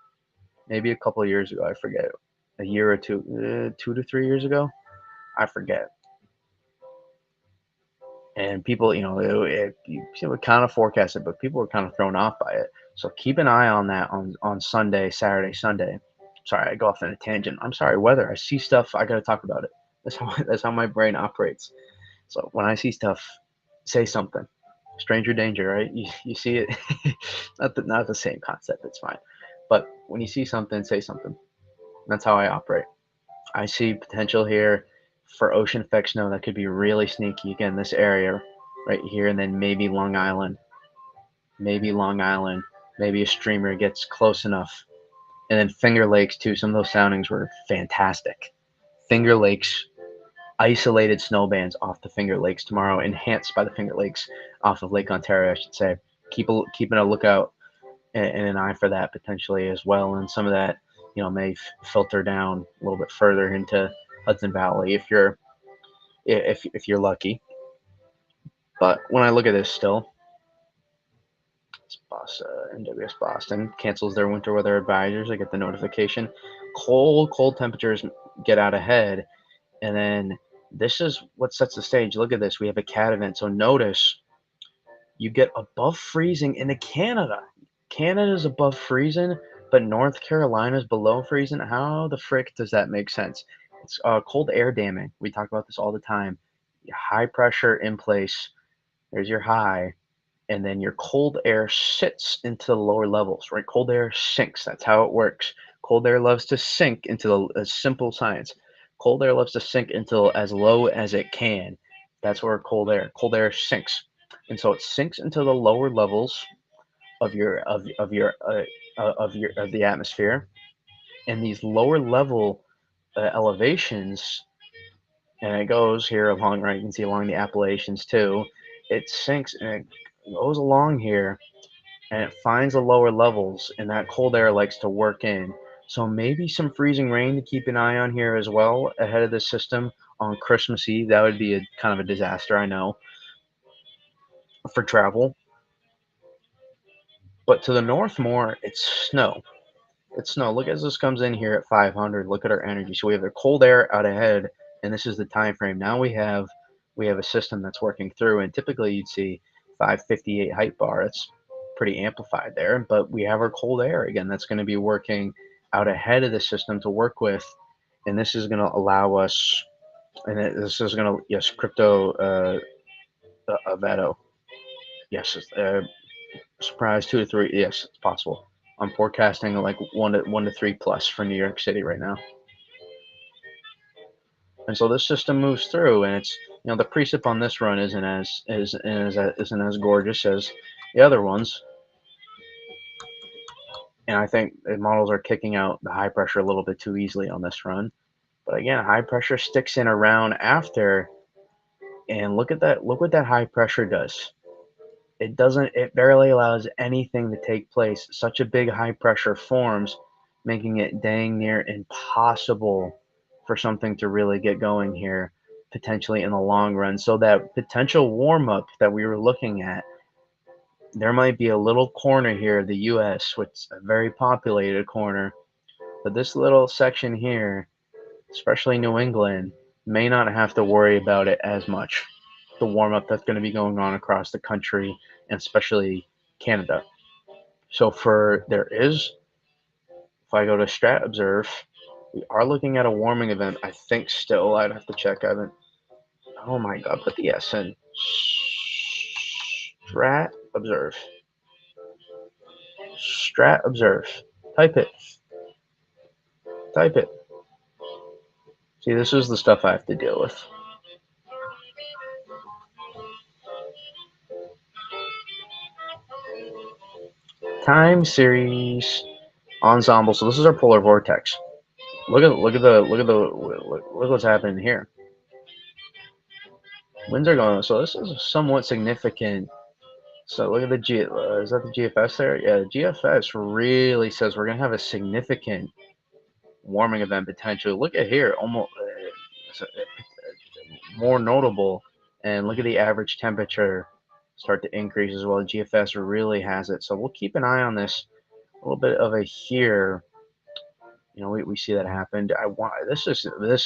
maybe a couple of years ago. I forget, a year or two, 2 to 3 years ago. I forget. And people, you would kind of forecast it, but people were kind of thrown off by it. So keep an eye on that on Sunday, Saturday, Sunday. Sorry, I go off on a tangent. I'm sorry, weather. I see stuff. I got to talk about it. That's how my brain operates. So when I see stuff, say something. Stranger danger, right? You see it. Not the same concept. It's fine. But when you see something, say something. That's how I operate. I see potential here for ocean effect snow that could be really sneaky. Again, this area right here, and then maybe Long Island, maybe Long Island, maybe a streamer gets close enough. And then Finger Lakes, too. Some of those soundings were fantastic. Finger Lakes, isolated snow bands off the Finger Lakes tomorrow, enhanced by the Finger Lakes off of Lake Ontario, I should say. Keeping a lookout and an eye for that potentially as well. And some of that, may filter down a little bit further into Hudson Valley if you're lucky. But when I look at this still, it's NWS Boston cancels their winter weather advisors. I get the notification. Cold temperatures get out ahead. And then this is what sets the stage. Look at this. We have a cat event. So notice you get above freezing into Canada. Canada's above freezing, but North Carolina's below freezing. How the frick does that make sense? It's cold air damming. We talk about this all the time. High pressure in place. There's your high, and then your cold air sits into the lower levels, right? Cold air sinks. That's how it works. Cold air loves to sink into simple science. Cold air loves to sink into as low as it can. That's where cold air sinks, and so it sinks into the lower levels of the atmosphere, and these lower level elevations, and it goes here along, right? You can see along the Appalachians too. It sinks and it goes along here, and it finds the lower levels, and that cold air likes to work in. So maybe some freezing rain to keep an eye on here as well ahead of the system on Christmas Eve. That would be a kind of a disaster, I know, for travel. But to the north more, it's snow. It's snow. Look as this comes in here at 500. Look at our energy. So we have the cold air out ahead, and this is the time frame. Now we have a system that's working through, and typically you'd see 558 height bar. It's pretty amplified there, but we have our cold air again. That's going to be working out ahead of the system to work with, and this is going to allow us. And this is going to, yes, crypto Veto. Yes, surprise 2 to 3. Yes, it's possible. I'm forecasting like 1 to 3 plus for New York City right now. And so this system moves through, and it's, the precip on this run isn't as gorgeous as the other ones. And I think the models are kicking out the high pressure a little bit too easily on this run. But again, high pressure sticks in around after, and look at that. Look what that high pressure does. It barely allows anything to take place. Such a big high pressure forms, making it dang near impossible for something to really get going here, potentially in the long run. So that potential warm up that we were looking at, there might be a little corner here, the US, which is a very populated corner, but this little section here, especially New England, may not have to worry about it as much. The warm up that's going to be going on across the country, and especially Canada. So if I go to Strat Observe, we are looking at a warming event. I think still, I'd have to check. I haven't. Oh my God, put the S in. Strat Observe. Strat Observe. Type it. Type it. See, this is the stuff I have to deal with. Time series ensemble. So this is our polar vortex. Look what's happening here. Winds are going. So this is somewhat significant. So look at the is that the GFS there? Yeah, the GFS really says we're gonna have a significant warming event potentially. Look at here, almost more notable, and look at the average temperature start to increase as well. The GFS really has it, so we'll keep an eye on this. A little bit of a here, we see that happened. I want this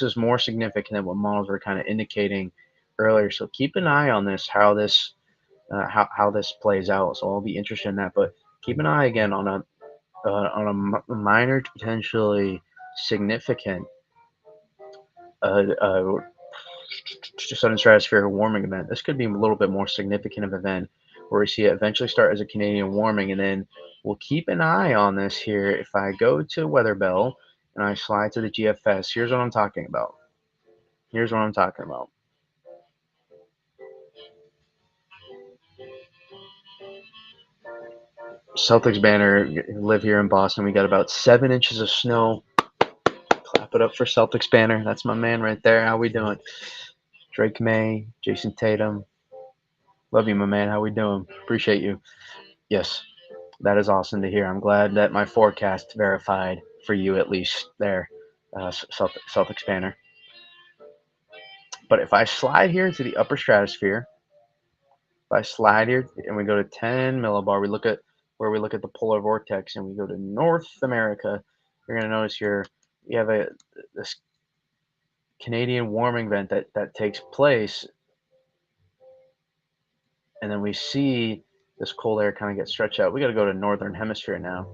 is more significant than what models were kind of indicating earlier. So keep an eye on this, how this plays out. So I'll be interested in that. But keep an eye again on minor to potentially significant uh, sudden stratospheric warming event. This could be a little bit more significant of an event where we see it eventually start as a Canadian warming, and then we'll keep an eye on this here. If I go to Weather Bell and I slide to the GFS, here's what I'm talking about. Here's what I'm talking about. Celtics banner, live here in Boston. We got about 7 inches of snow. Clap it up for Celtics banner. That's my man right there. How we doing? Drake May, Jason Tatum. Love you, my man. How we doing? Appreciate you. Yes, that is awesome to hear. I'm glad that my forecast verified for you at least there, Celtics banner. But if I slide here to the upper stratosphere, if I slide here and we go to 10 millibar, we look at the polar vortex and we go to North America, you're going to notice here we have this Canadian warming event that takes place, and then we see this cold air kind of get stretched out. We got to go to northern hemisphere now.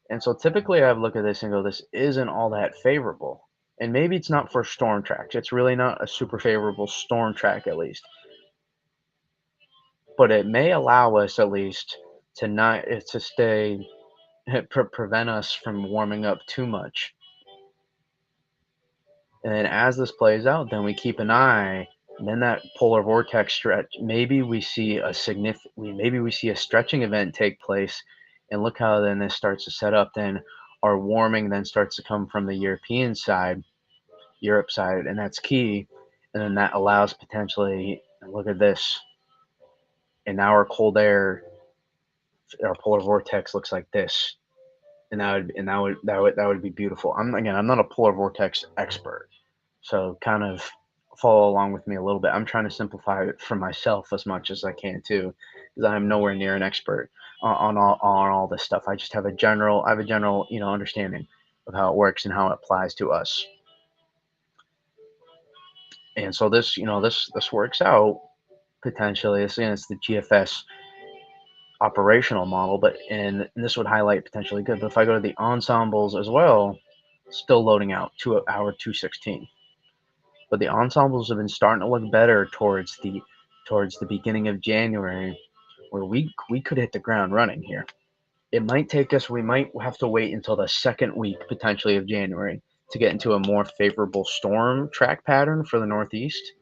And so typically I would look at this and go, this isn't all that favorable. And maybe it's not for storm tracks. It's really not a super favorable storm track, at least. But it may allow us at least to not to stay prevent us from warming up too much. And then as this plays out, then we keep an eye. And then that polar vortex stretch, maybe we see a stretching event take place, and look how then this starts to set up. Then our warming then starts to come from the European side, Europe side, and that's key. And then that allows potentially, look at this, and now our cold air, our polar vortex looks like this, and that would be beautiful. I'm not a polar vortex expert, so kind of follow along with me a little bit. I'm trying to simplify it for myself as much as I can too, because I'm nowhere near an expert on all this stuff. I have a general understanding of how it works and how it applies to us. And so this works out potentially. It's the GFS operational model, and this would highlight potentially good. But if I go to the ensembles as well, still loading out to hour 216. But the ensembles have been starting to look better towards the beginning of January, where we could hit the ground running here. It might take us. We might have to wait until the second week potentially of January to get into a more favorable storm track pattern for the Northeast,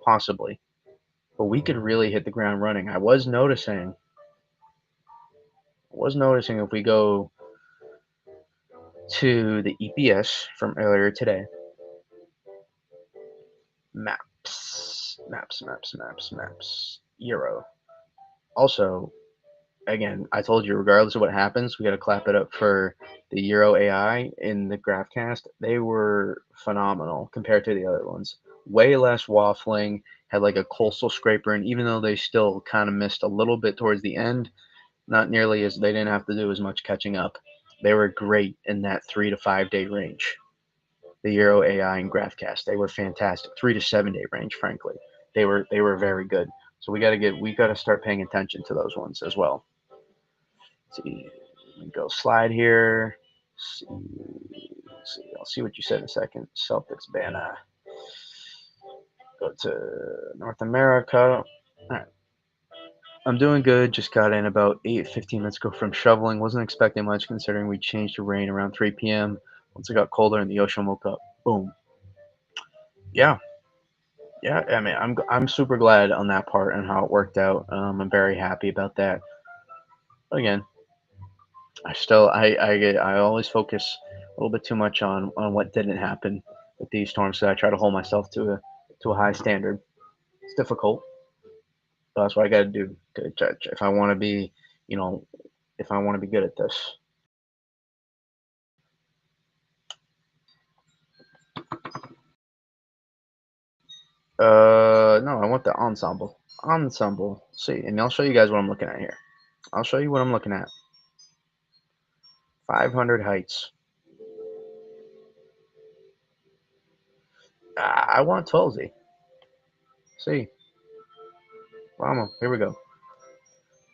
possibly. But we could really hit the ground running. I was noticing if we go to the EPS from earlier today, maps, Euro. Also, again, I told you, regardless of what happens, we got to clap it up for the Euro AI in the GraphCast. They were phenomenal compared to the other ones. Way less waffling, had like a coastal scraper, and even though they still kind of missed a little bit towards the end, not nearly as they didn't have to do as much catching up. They were great in that 3 to 5 day range. The Euro AI and GraphCast, they were fantastic. 3 to 7 day range, frankly, they were very good. So we gotta start paying attention to those ones as well. Let's see, go slide here. Let's see. I'll see what you said in a second. Celtics banner. Go to North America. All right. I'm doing good. Just got in about 15 minutes ago from shoveling. Wasn't expecting much considering we changed to rain around 3 p.m. Once it got colder and the ocean woke up. Boom. Yeah. Yeah. I mean, I'm super glad on that part and how it worked out. I'm very happy about that. Again, I always focus a little bit too much on what didn't happen with these storms, so I try to hold myself to a high standard. It's difficult, but that's what I got to do to judge if I want to be, you know, if I want to be good at this. No, I want the ensemble. Ensemble. See, and I'll show you guys what I'm looking at here. I'll show you what I'm looking at. 500 heights. I want 12Z. See, Llama, here we go.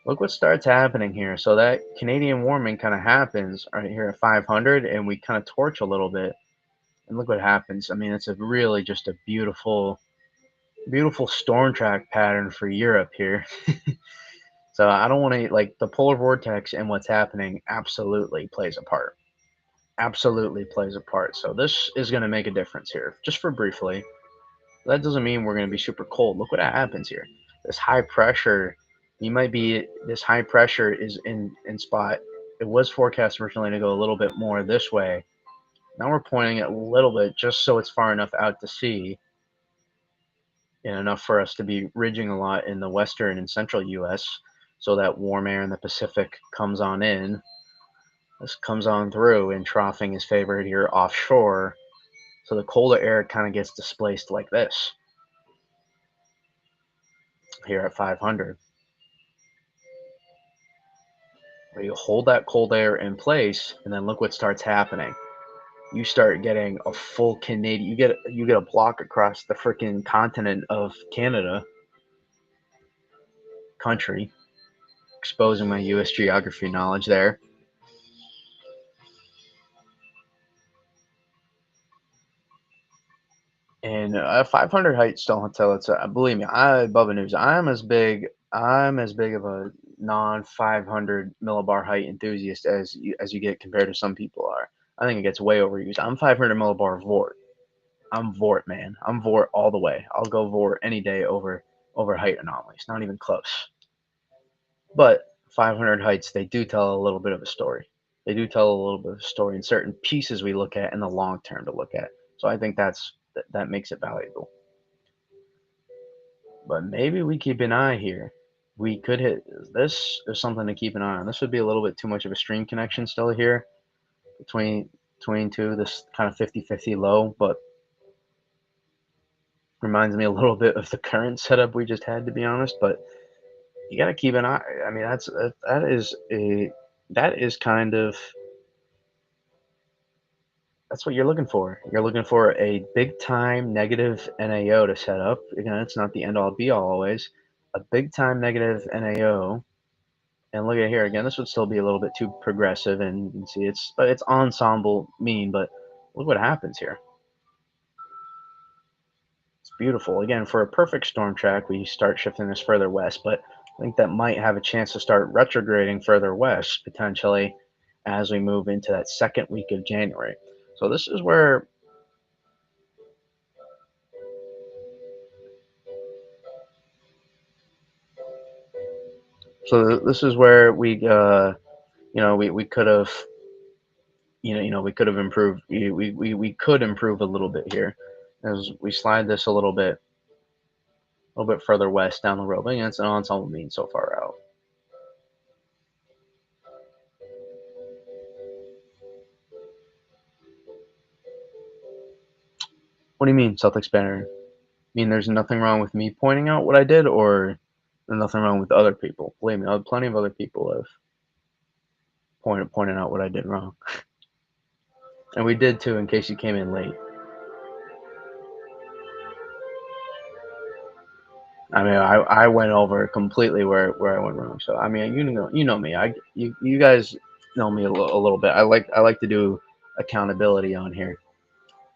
Look what starts happening here. So that Canadian warming kind of happens right here at 500, and we kind of torch a little bit. And look what happens. I mean, it's a really just a beautiful, beautiful storm track pattern for Europe here. So I don't want to like the polar vortex and what's happening absolutely plays a part. Absolutely plays a part. So this is going to make a difference here, just for briefly. That doesn't mean we're going to be super cold. Look what happens here. This high pressure, this high pressure is in spot. It was forecast originally to go a little bit more this way. Now we're pointing it a little bit just so it's far enough out to sea and enough for us to be ridging a lot in the western and central U.S. so that warm air in the Pacific comes on in. This comes on through, and troughing is favored here offshore. So the colder air kind of gets displaced like this here at 500. Where you hold that cold air in place, and then look what starts happening. You start getting a full Canadian. You get a block across the freaking continent of Canada, country, exposing my U.S. geography knowledge there. And 500 heights don't tell it's believe me, Bubba News. I'm as big of a non 500 millibar height enthusiast as you get compared to some people are. I think it gets way overused. I'm 500 millibar Vort. I'm Vort, man. I'm Vort all the way. I'll go Vort any day over height anomalies. Not even close. But 500 heights, they do tell a little bit of a story. They do tell a little bit of a story in certain pieces we look at in the long term to look at. So I think that makes it valuable. But maybe we keep an eye here. We could hit this. There's something to keep an eye on. This would be a little bit too much of a stream connection still here between two. This kind of 50-50 low, but reminds me a little bit of the current setup we just had, to be honest. But you got to keep an eye. I mean, that is kind of that's what you're looking for. You're looking for a big time negative NAO to set up. Again, it's not the end all be all always. A big time negative NAO. And look at here again. This would still be a little bit too progressive, and you can see it's ensemble mean. But look what happens here. It's beautiful. Again, for a perfect storm track, we start shifting this further west. But I think that might have a chance to start retrograding further west potentially as we move into that second week of January. So this is where we could have we could have improved. We could improve a little bit here as we slide this a little bit further west down the road. But again, it's an ensemble mean so far out. What do you mean, self-expander? Mean there's nothing wrong with me pointing out what I did, or there's nothing wrong with other people? Believe me, plenty of other people have pointed out what I did wrong, and we did too. In case you came in late, I mean, I went over completely where I went wrong. So I mean, you know me. You guys know me a little bit. I like to do accountability on here.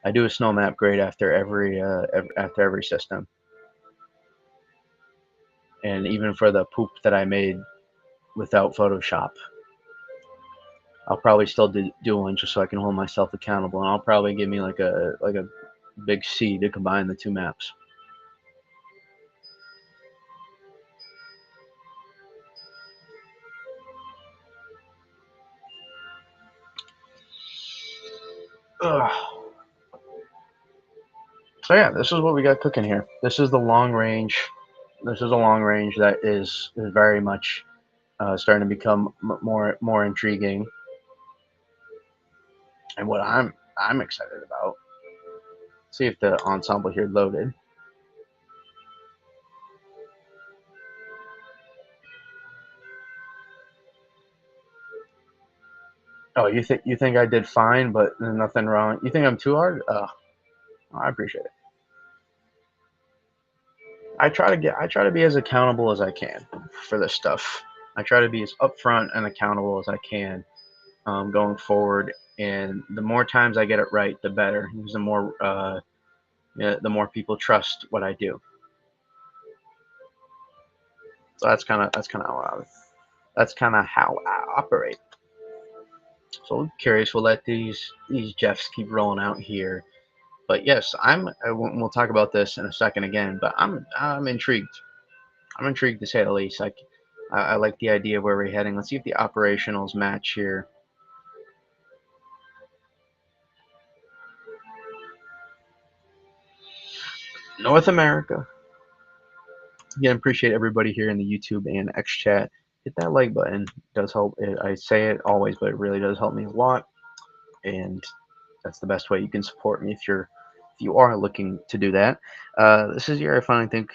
I do a snow map grade after every system, and even for the poop that I made without Photoshop, I'll probably still do one just so I can hold myself accountable, and I'll probably give me like a big C to combine the two maps. Ugh. So yeah, this is what we got cooking here. This is the long range. This is a long range that is very much starting to become more intriguing, and what I'm excited about. See if the ensemble here loaded. Oh, you think I did fine, but there's nothing wrong. You think I'm too hard? I appreciate it. I try to be as accountable as I can for this stuff. I try to be as upfront and accountable as I can going forward. And the more times I get it right, the better. Because the more people trust what I do. So that's kind of how I operate. So I'm curious. We'll let these Jeffs keep rolling out here. But yes, we'll talk about this in a second again. But I'm intrigued. I'm intrigued to say the least. I like the idea of where we're heading. Let's see if the operationals match here. North America. Again, appreciate everybody here in the YouTube and X chat. Hit that like button. It does help. I say it always, but it really does help me a lot. And that's the best way you can support me if you are looking to do that. This is year I finally think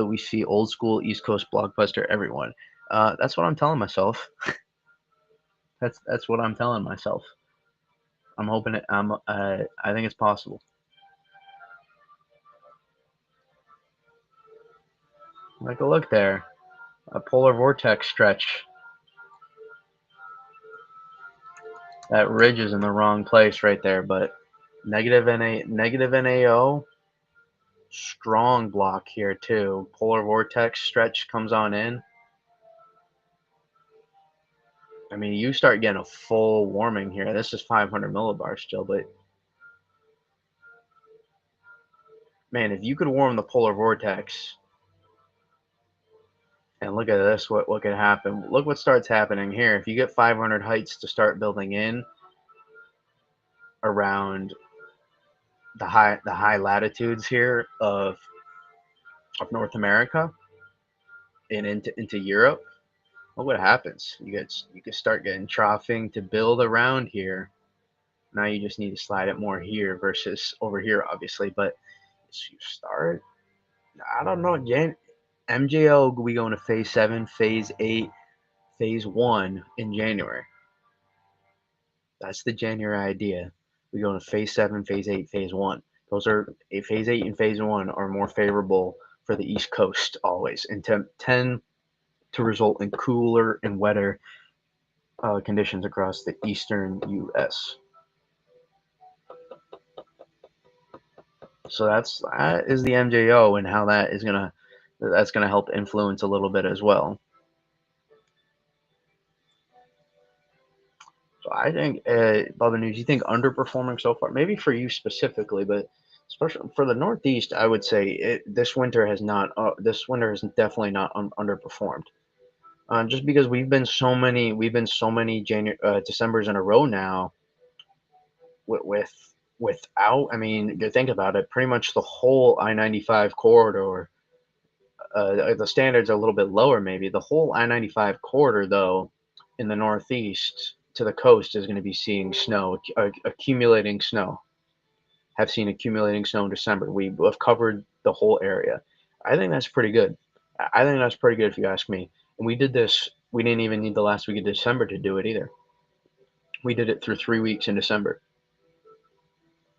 we see old school East Coast blockbuster everyone. That's what I'm telling myself. That's what I'm telling myself. I'm hoping it. I think it's possible. Like a look there, a polar vortex stretch. That ridge is in the wrong place right there, but negative NAO, strong block here too. Polar vortex stretch comes on in. I mean, you start getting a full warming here. This is 500 millibars still, but man, if you could warm the polar vortex, and look at this, what could happen? Look what starts happening here. If you get 500 heights to start building in around the high latitudes here of North America and into Europe, look what happens. You can start getting troughing to build around here. Now you just need to slide it more here versus over here, obviously. But as you start, I don't know, MJO, we go into phase 7, phase 8, phase 1 in January. That's the January idea. We go into phase 7, phase 8, phase 1. Those are phase 8 and phase 1 are more favorable for the East Coast always, and tend to result in cooler and wetter conditions across the eastern U.S. So that is the MJO and how that's gonna help influence a little bit as well. So I think, Bubba News, you think underperforming so far? Maybe for you specifically, but especially for the Northeast, I would say this winter has not. This winter has definitely not underperformed. Just because we've been so many Decembers in a row now without. I mean, you think about it, pretty much the whole I-95 corridor. The standards are a little bit lower, maybe. The whole I-95 corridor, though, in the Northeast to the coast is going to be seeing snow, accumulating snow. Have seen accumulating snow in December. We have covered the whole area. I think that's pretty good. I think that's pretty good if you ask me. And we did this. We didn't even need the last week of December to do it either. We did it through 3 weeks in December.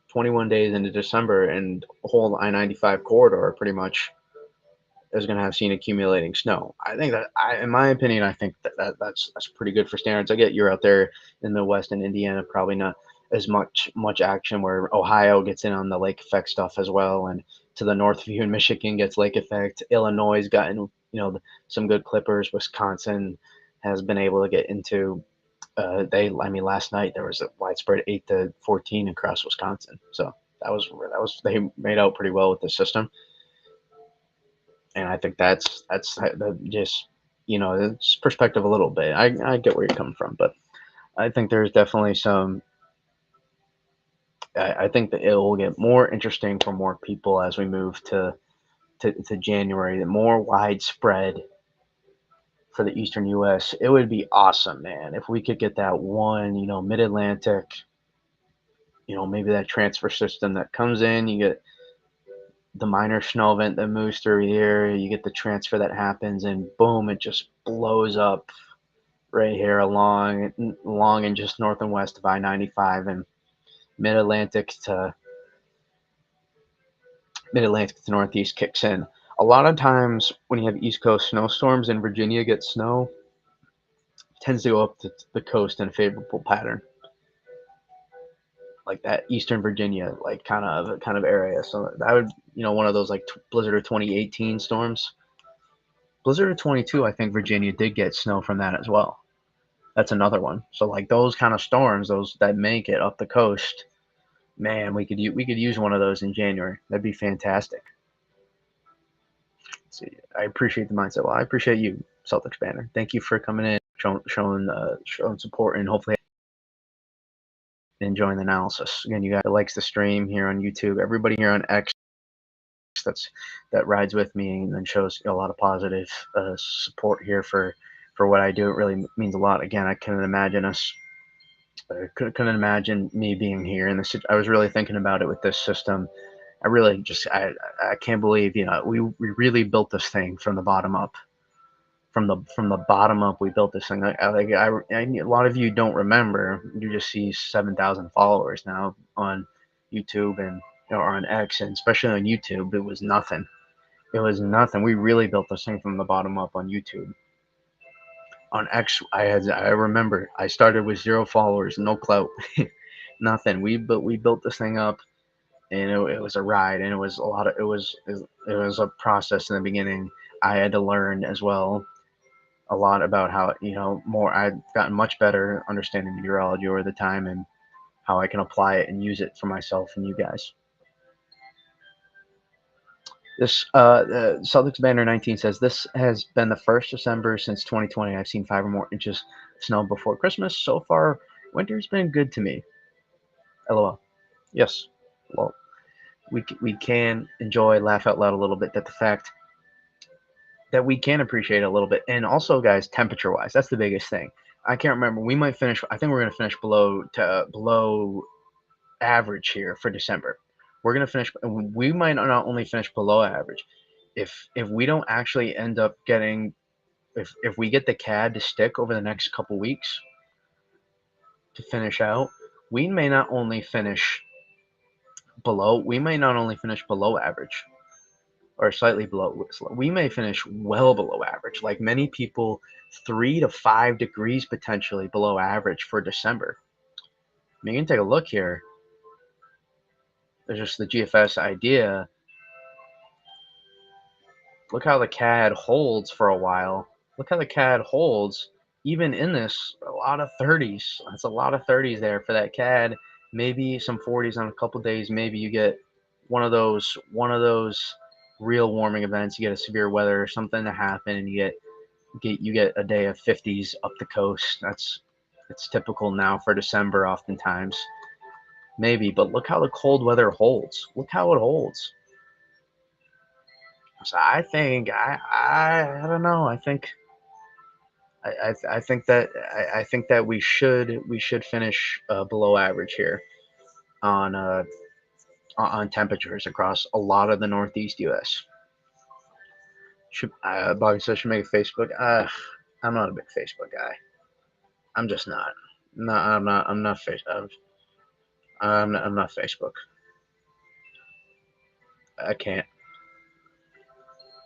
21 days into December, and the whole I-95 corridor pretty much is going to have seen accumulating snow. I think in my opinion, I think that's pretty good for standards. I get you're out there in the West and Indiana, probably not as much action where Ohio gets in on the lake effect stuff as well, and to the north of you in Michigan gets lake effect. Illinois has gotten some good clippers. Wisconsin has been able to get into. I mean, last night there was a widespread 8 to 14 across Wisconsin, so they made out pretty well with the system, and I think that's just it's perspective a little bit. I get where you're coming from, but I think there's definitely I think that it will get more interesting for more people as we move to January, the more widespread for the Eastern U.S. It would be awesome, man, if we could get that one, mid-Atlantic, maybe that transfer system that comes in. You get the minor snow event that moves through here. You get the transfer that happens, and boom, it just blows up right here along and just north and west of I-95 and mid-Atlantic to mid-Atlantic to Northeast kicks in. A lot of times when you have East Coast snowstorms and Virginia gets snow, it tends to go up to the coast in a favorable pattern, like that Eastern Virginia, like kind of area. So that would, one of those like Blizzard of 2018 storms. Blizzard of 22, I think Virginia did get snow from that as well. That's another one. So like those kind of storms, those that make it up the coast, man, we could use one of those in January. That'd be fantastic. See, I appreciate the mindset. Well, I appreciate you, Celtics banner. Thank you for coming in, showing support, and hopefully enjoying the analysis. Again, you guys that likes the stream here on YouTube. Everybody here on X that rides with me and shows a lot of positive support here for what I do. It really means a lot. Again, I couldn't imagine us. Couldn't imagine me being here in this. I was really thinking about it with this system. I can't believe we really built this thing from the bottom up. From the bottom up, we built this thing. A lot of you don't remember. You just see 7,000 followers now on YouTube and or on X, and especially on YouTube, it was nothing. It was nothing. We really built this thing from the bottom up on YouTube. On X, I remember I started with 0 followers, no clout, nothing. We built this thing up, and it was a ride, and it was a process in the beginning. I had to learn as well a lot about how more. I've gotten much better understanding meteorology over the time and how I can apply it and use it for myself and you guys. This Celtics Banner 19 says this has been the first December since 2020. I've seen 5 or more inches of snow before Christmas. So far, winter's been good to me. LOL. Yes. Well, we can enjoy, laugh out loud a little bit at the fact that we can appreciate it a little bit. And also, guys, temperature wise, that's the biggest thing. I can't remember. We might finish. I think we're gonna finish below average here for December. We're gonna finish. We might not only finish below average. If we don't actually end up getting, if we get the CAD to stick over the next couple weeks to finish out, we may not only finish below average or slightly below. We may finish well below average. Like many people, 3 to 5 degrees potentially below average for December. I mean, you can take a look here. There's just the GFS idea. Look how the CAD holds for a while. Look how the CAD holds even in this. A lot of 30s. That's a lot of 30s there for that CAD. Maybe some 40s on a couple days. Maybe you get one of those real warming events. You get a severe weather or something to happen, and you get a day of 50s up the coast. It's typical now for December oftentimes. Maybe, but look how the cold weather holds. Look how it holds. So I don't know. I think that we should finish below average here on temperatures across a lot of the Northeast U.S. Bobby says should make a Facebook. I'm not a big Facebook guy. I'm just not. No, I'm not. I'm not face. I'm not Facebook. I can't.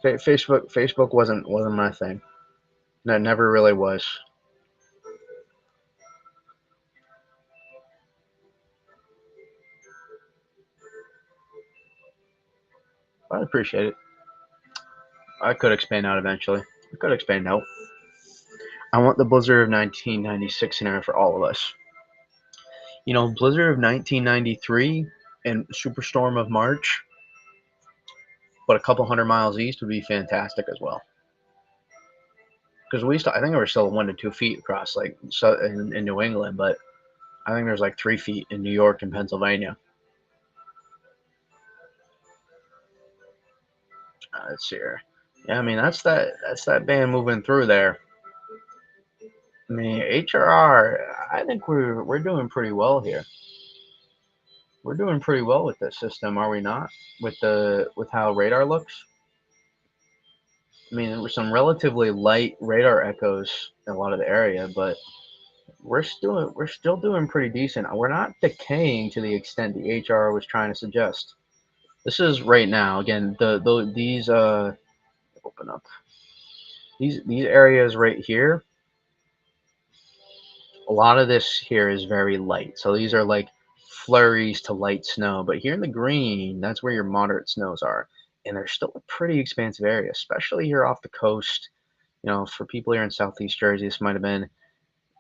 Facebook wasn't my thing. No, it never really was. I appreciate it. I could expand out eventually. I could expand out. I want the Blizzard of 1996 scenario for all of us. Blizzard of 1993 and Superstorm of March, but a couple 100 miles east would be fantastic as well. Because I think there were still 1 to 2 feet across, like so in New England, but I think there's like 3 feet in New York and Pennsylvania. Let's see here. Yeah, I mean that's that band moving through there. I mean HRR. I think we're doing pretty well here. We're doing pretty well with this system, are we not? With how radar looks. I mean, there were some relatively light radar echoes in a lot of the area, but we're still doing pretty decent. We're not decaying to the extent the HR was trying to suggest. This is right now. Again, these open up these areas right here. A lot of this here is very light. So these are like flurries to light snow. But here in the green, that's where your moderate snows are, and they're still a pretty expansive area, especially here off the coast. For people here in Southeast Jersey, this might have been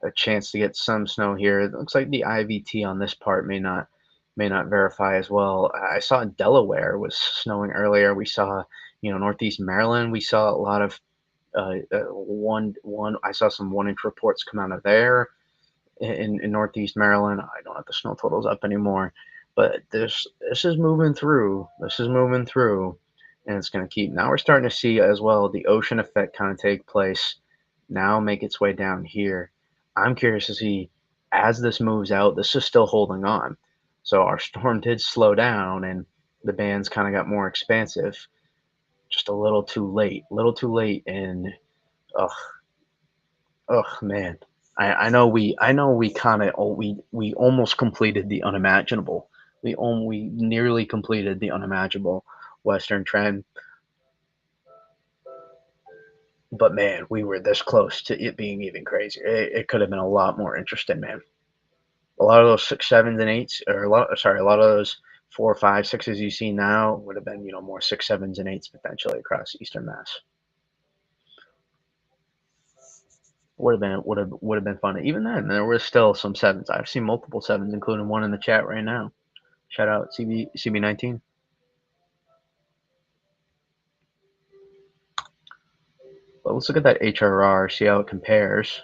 a chance to get some snow here. It looks like the IVT on this part may not verify as well. I saw Delaware was snowing earlier. We saw, Northeast Maryland. We saw a lot of one. I saw some 1 inch reports come out of there in Northeast Maryland. I don't have the snow totals up anymore, but this is moving through. This is moving through, and it's going to keep. Now we're starting to see as well the ocean effect kind of take place. Now make its way down here. I'm curious to see as this moves out. This is still holding on, so our storm did slow down, and the bands kind of got more expansive. Just a little too late. A little too late, and ugh, oh man, I know we kind of we almost completed the unimaginable. We nearly completed the unimaginable Western trend, but man, we were this close to it being even crazier. It could have been a lot more interesting, man. A lot of those six, sevens, and eights, or a lot of those four, five, sixes you see now would have been more six, sevens, and eights potentially across Eastern Mass. Would have been fun. Even then, there was still some sevens. I've seen multiple sevens, including one in the chat right now. Shout out CB19. But let's look at that HRR, see how it compares.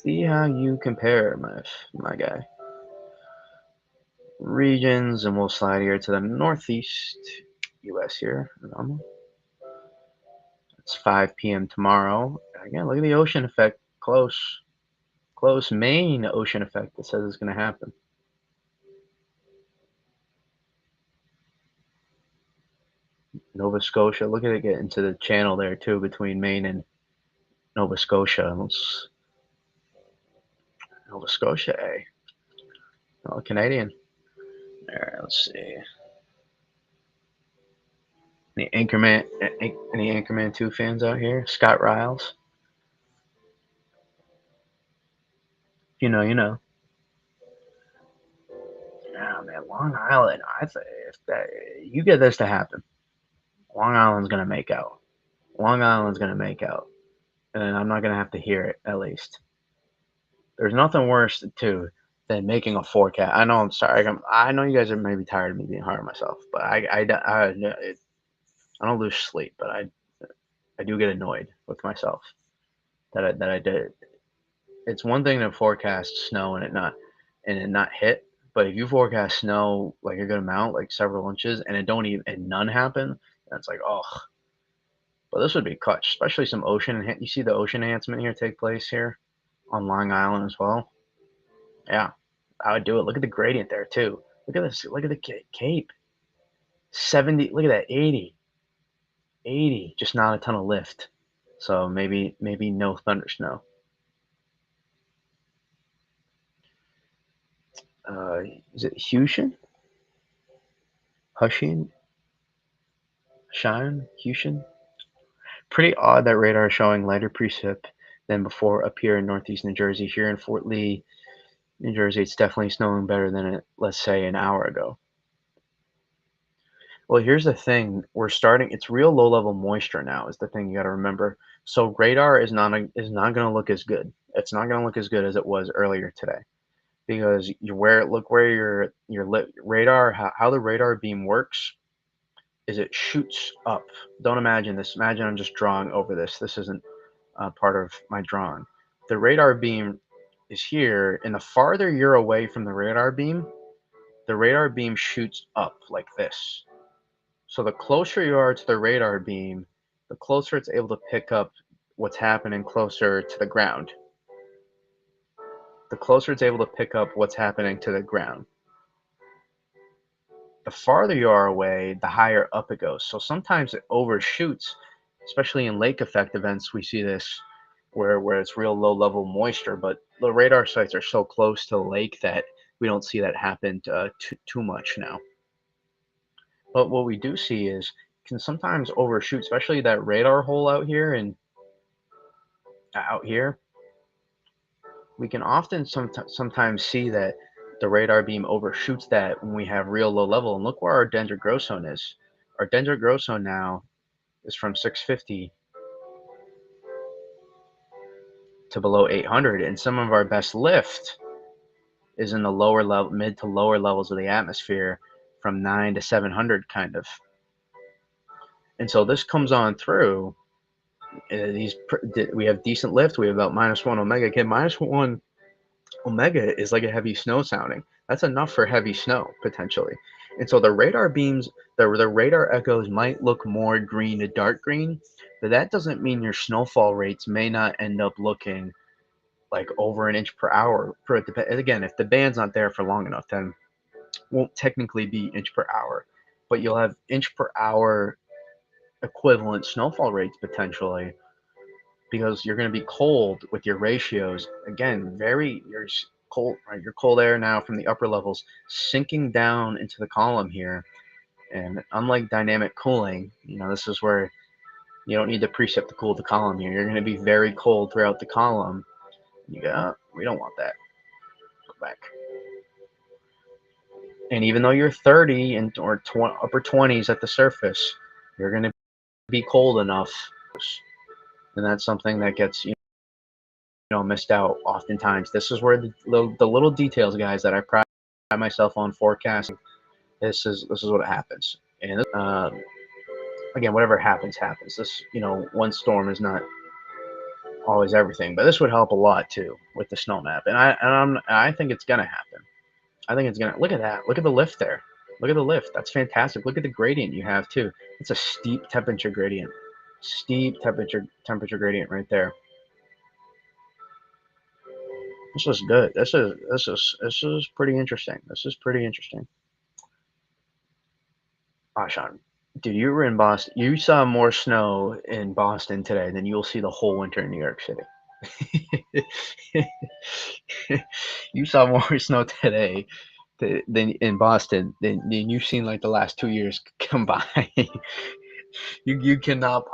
See how you compare, my guy. Regions, and we'll slide here to the northeast U.S. here. It's 5 p.m. tomorrow. Again, look at the ocean effect. Close, close. Main ocean effect that says it's going to happen. Nova Scotia. Look at it get into the channel there too between Maine and Nova Scotia. Nova Scotia, eh? Oh, Canadian. There, let's see. Any Anchorman 2 fans out here? Scott Riles. You know, you know. Oh man, Long Island. I say if that you get this to happen, Long Island's gonna make out. Long Island's gonna make out, and I'm not gonna have to hear it at least. There's nothing worse too than making a forecast. I know I'm sorry. I know you guys are maybe tired of me being hard on myself, but I don't lose sleep, but I do get annoyed with myself that I did. It's one thing to forecast snow and it not hit, but if you forecast snow like a good amount, like several inches, and it don't even and none happen, that's like oh. But this would be clutch, especially some ocean. You see the ocean enhancement here take place here on Long Island as well. Yeah, I would do it. Look at the gradient there too. Look at this. Look at the Cape. 70. Look at that. 80. 80. Just not a ton of lift. So maybe no thunder snow. Uh, is it Hushin? Hushin? Shine? Hushin? Pretty odd that radar is showing lighter precip than before up here in northeast New Jersey. Here in Fort Lee, New Jersey, it's definitely snowing better than let's say, an hour ago. Well, here's the thing. It's real low level moisture now is the thing you got to remember. So radar is not going to look as good. It's not going to look as good as it was earlier today because look where your radar how the radar beam works is it shoots up. Don't imagine this. Imagine I'm just drawing over this. This isn't part of my drawing. The radar beam is here, and the farther you're away from the radar beam, the radar beam shoots up like this. So the closer you are to the radar beam, the closer it's able to pick up what's happening closer to the ground. The closer it's able to pick up what's happening to the ground. The farther you are away, the higher up it goes. So sometimes it overshoots, especially in lake effect events. We see this where it's real low level moisture, but the radar sites are so close to the lake that we don't see that happen too much now. But what we do see is can sometimes overshoot, especially that radar hole out here and out here. We can often sometimes see that the radar beam overshoots that when we have real low level. And look where our dendritic growth zone is. Our dendritic growth zone now is from 650 to below 800, and some of our best lift is in the lower level, mid to lower levels of the atmosphere, from 9 to 700 kind of. And so this comes on through. We have decent lift. We have about -1 omega. Again, -1 omega is like a heavy snow sounding. That's enough for heavy snow potentially. And so the radar beams, the radar echoes might look more green to dark green, but that doesn't mean your snowfall rates may not end up looking like over an inch per hour. Again, if the band's not there for long enough, then it won't technically be inch per hour, but you'll have inch per hour equivalent snowfall rates potentially, because you're going to be cold with your ratios. Again, you're cold, right? You're cold air now from the upper levels sinking down into the column here. And unlike dynamic cooling, this is where you don't need the precip to cool the column here. You're going to be very cold throughout the column. You go, oh, we don't want that. Go back. And even though you're 30 or upper 20s at the surface, you're going to be cold enough. And that's something that gets missed out oftentimes. This is where the little details, guys, that I pride myself on forecasting. This is what happens. And again, whatever happens. This one storm is not always everything, but this would help a lot too with the snow map. And I think it's gonna happen. I think it's gonna. Look at that. Look at the lift there. Look at the lift. That's fantastic. Look at the gradient you have too. It's a steep temperature gradient. Steep temperature gradient right there. This is good. This is pretty interesting. This is pretty interesting. Ah, Sean, dude, you were in Boston. You saw more snow in Boston today than you'll see the whole winter in New York City. You saw more snow today than in Boston than you've seen like the last 2 years combined. you cannot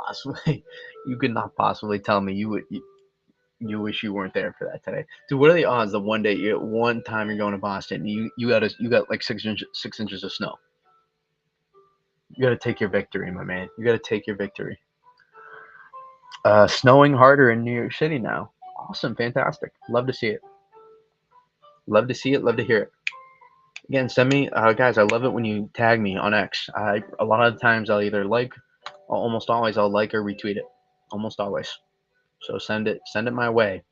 possibly tell me you wish you weren't there for that today. Dude, what are the odds that one time you're going to Boston, you got like 6 inches of snow? You got to take your victory, my man. You got to take your victory. Snowing harder in New York City now. Awesome, fantastic. Love to see it. Love to see it. Love to hear it. Again, send me, guys. I love it when you tag me on X. A lot of times I'll either almost always I'll like or retweet it. Almost always. So send it my way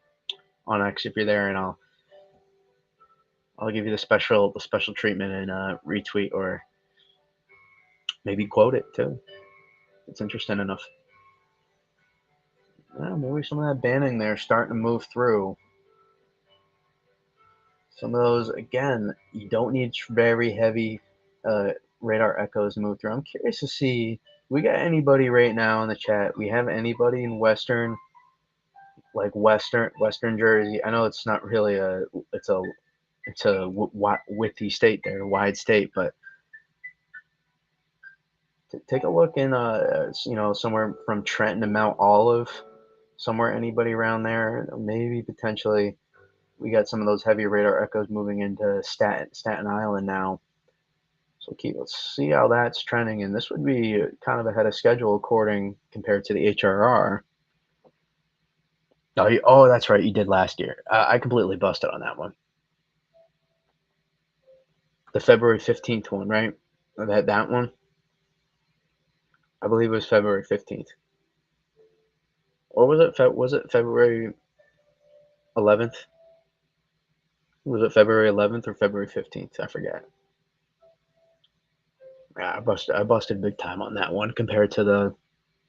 on X if you're there, and I'll give you the special treatment and retweet or maybe quote it too. It's interesting enough. Yeah, maybe some of that banding there starting to move through. Some of those, again, you don't need very heavy radar echoes to move through. I'm curious to see, we got anybody right now in the chat? We have anybody in Western Jersey? I know it's not really it's a witty state there, wide state, but take a look in somewhere from Trenton to Mount Olive, somewhere, anybody around there, maybe potentially. We got some of those heavy radar echoes moving into Staten Island now. So let's see how that's trending, and this would be kind of ahead of schedule compared to the HRR. Oh, that's right, you did last year. I completely busted on that one. The February 15th one, right? That one? I believe it was February 15th. Or was it February 11th? Was it February 11th or February 15th? I forget. Yeah, I busted big time on that one compared to the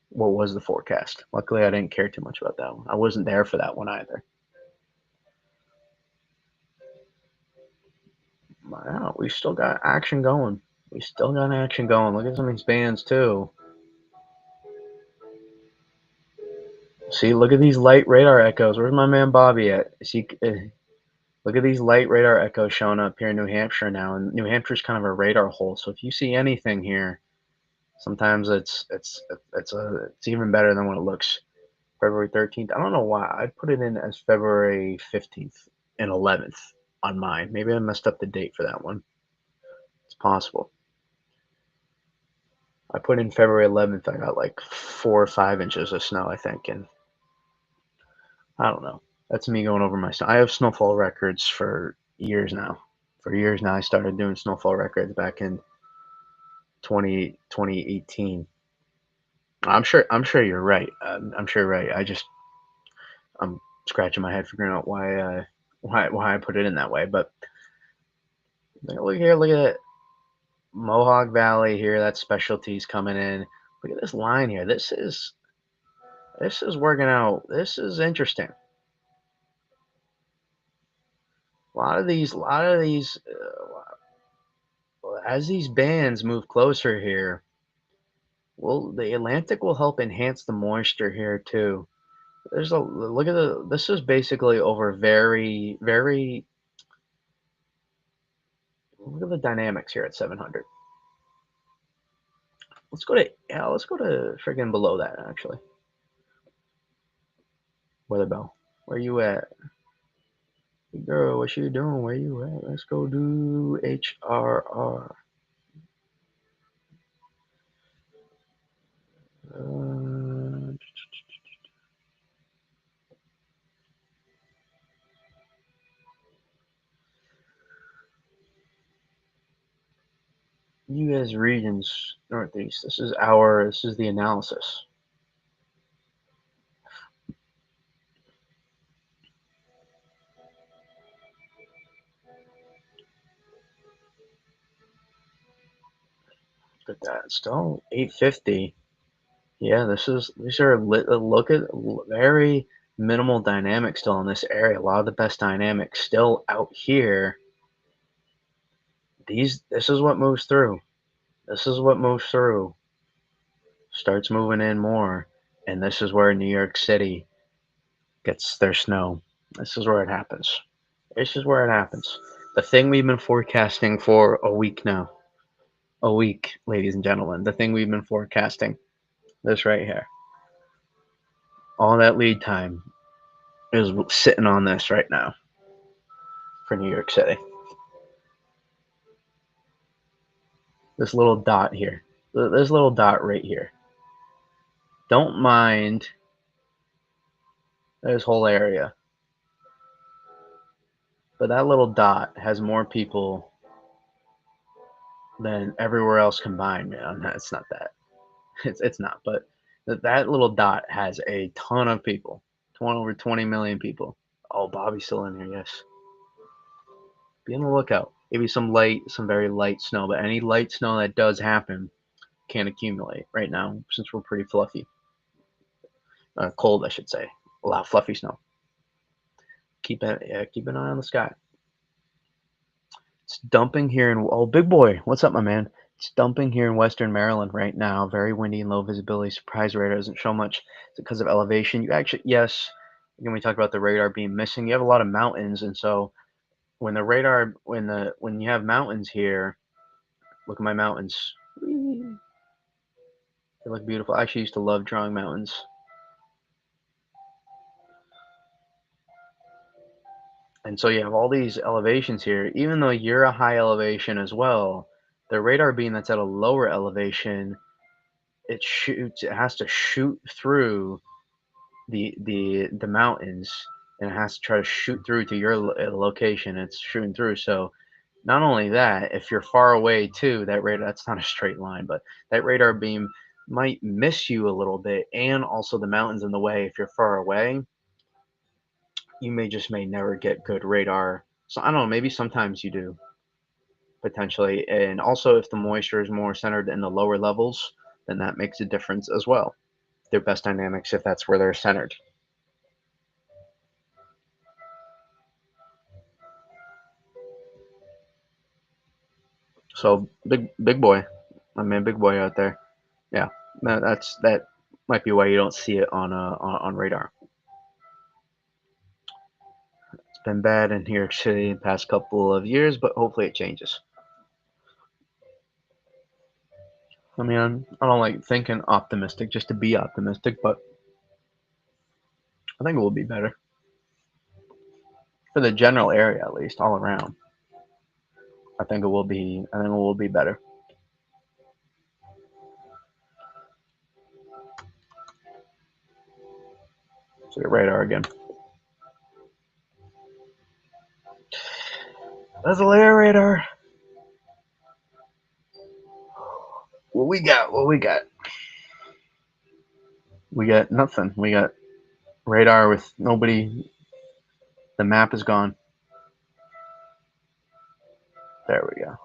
what was the forecast. Luckily, I didn't care too much about that one. I wasn't there for that one either. Wow, we still got action going. We still got action going. Look at some of these bands too. See, look at these light radar echoes. Where's my man Bobby at? Look at these light radar echoes showing up here in New Hampshire now, and New Hampshire's kind of a radar hole. So if you see anything here, sometimes it's even better than what it looks. February 13th. I don't know why I put it in as February 15th and 11th on mine. Maybe I messed up the date for that one. It's possible. I put in February 11th. I got like 4 or 5 inches of snow, I think, and I don't know. That's me going over my snow. I have snowfall records for years now. For years now, I started doing snowfall records back in 2018. I'm sure you're right. I'm sure you're right. I'm scratching my head figuring out why I put it in that way. But look here, look at Mohawk Valley here. That specialties coming in. Look at this line here. This is working out. This is interesting. As these bands move closer here, well, the Atlantic will help enhance the moisture here too. There's a look at the. This is basically over very, very. Look at the dynamics here at 700. Let's go to friggin' below that actually. Weather bell. Where you at? Girl, what you doing? Where you at? Let's go do HRR. Uh, U.S. regions, Northeast. This is the analysis. Look at that. Still 850. Yeah, these are look at very minimal dynamics still in this area. A lot of the best dynamics still out here. This is what moves through. This is what moves through. Starts moving in more, and this is where New York City gets their snow. This is where it happens. This is where it happens. The thing we've been forecasting for a week now. A week, ladies and gentlemen. The thing we've been forecasting. This right here. All that lead time is sitting on this right now for New York City. This little dot here. This little dot right here. Don't mind this whole area. But that little dot has more people than everywhere else combined, man. It's not that. It's not. But that little dot has a ton of people. Over 20 million people. Oh, Bobby's still in here. Yes. Be on the lookout. Maybe some very light snow. But any light snow that does happen can accumulate right now since we're pretty fluffy. Cold, I should say. A lot of fluffy snow. Keep an eye on the sky. It's dumping here in big boy. What's up, my man? It's dumping here in Western Maryland right now. Very windy and low visibility. Surprise radar doesn't show much. It's because of elevation. You actually, yes. When we talk about the radar being missing, you have a lot of mountains, and so when you have mountains here, look at my mountains. They look beautiful. I actually used to love drawing mountains. And so you have all these elevations here, even though you're a high elevation as well, the radar beam that's at a lower elevation, it has to shoot through the mountains, and it has to try to shoot through to your location. It's shooting through. So not only that, if you're far away too, that radar, that's not a straight line, but that radar beam might miss you a little bit, and also the mountains in the way. If you're far away, you may never get good radar. So I don't know, maybe sometimes you do. potentially. And also, if the moisture is more centered in the lower levels, then that makes a difference as well. Their best dynamics if that's where they're centered. So big boy, I mean big boy out there. Yeah, that might be why you don't see it on radar. It's been bad in New York City the past couple of years, but hopefully it changes. I mean, I don't like thinking optimistic just to be optimistic, but I think it will be better for the general area, at least all around. I think it will be. I think it will be better. So the radar again. That's a layer radar. What we got? What we got? We got nothing. We got radar with nobody. The map is gone. There we go.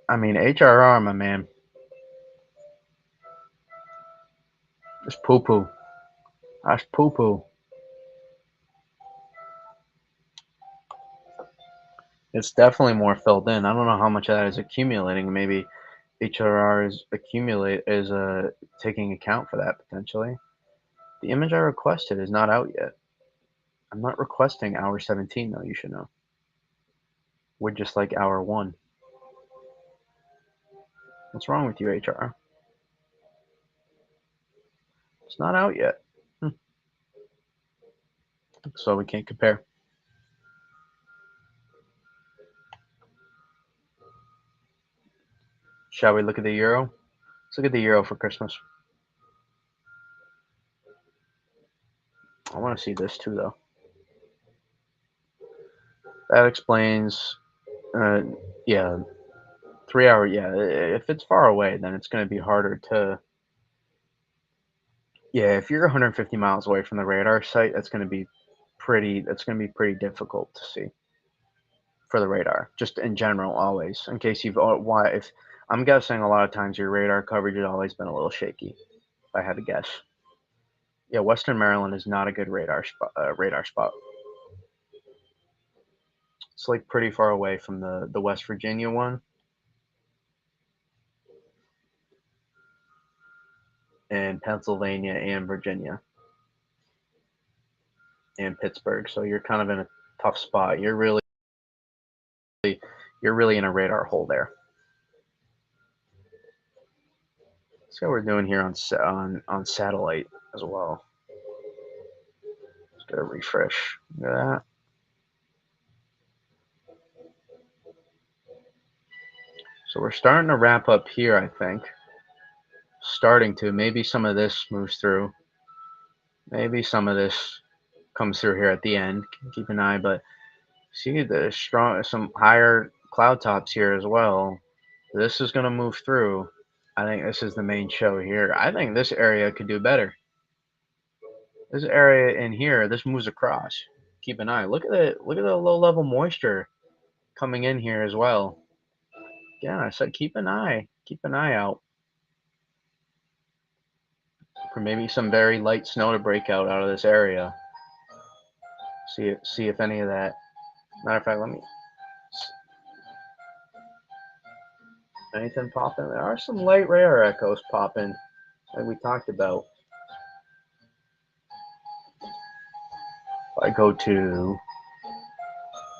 I mean, HRR, my man. It's poo poo. That's poo poo. It's definitely more filled in. I don't know how much of that is accumulating. Maybe HRR is taking account for that potentially. The image I requested is not out yet. I'm not requesting hour 17 though. You should know. We're just like hour 1. What's wrong with you, HR? It's not out yet. So we can't compare. Shall we look at the euro? Let's look at the euro for Christmas. I want to see this too, though. That explains, yeah, 3 hour. Yeah, if it's far away, then it's going to be harder to. Yeah, if you're 150 miles away from the radar site, that's going to be pretty. That's going to be pretty difficult to see for the radar. Just in general, always. In case you've why if I'm guessing a lot of times your radar coverage has always been a little shaky. If I had to guess. Yeah, Western Maryland is not a good radar spot. It's like pretty far away from the West Virginia one and Pennsylvania and Virginia and Pittsburgh. So you're kind of in a tough spot. You're really in a radar hole there. Let's see what we're doing here on satellite as well. Let's get a refresh. Look at that. So we're starting to wrap up here, I think. Starting to. Maybe some of this moves through. Maybe some of this comes through here at the end. Keep an eye, but see some higher cloud tops here as well. This is going to move through. I think this is the main show here. I think this area could do better. This area in here, this moves across. Keep an eye. Look at the low level moisture coming in here as well. Yeah, I said keep an eye. Keep an eye out for maybe some very light snow to break out of this area. See if any of that. Matter of fact, let me. Anything popping? There are some light radar echoes popping, like we talked about. If I go to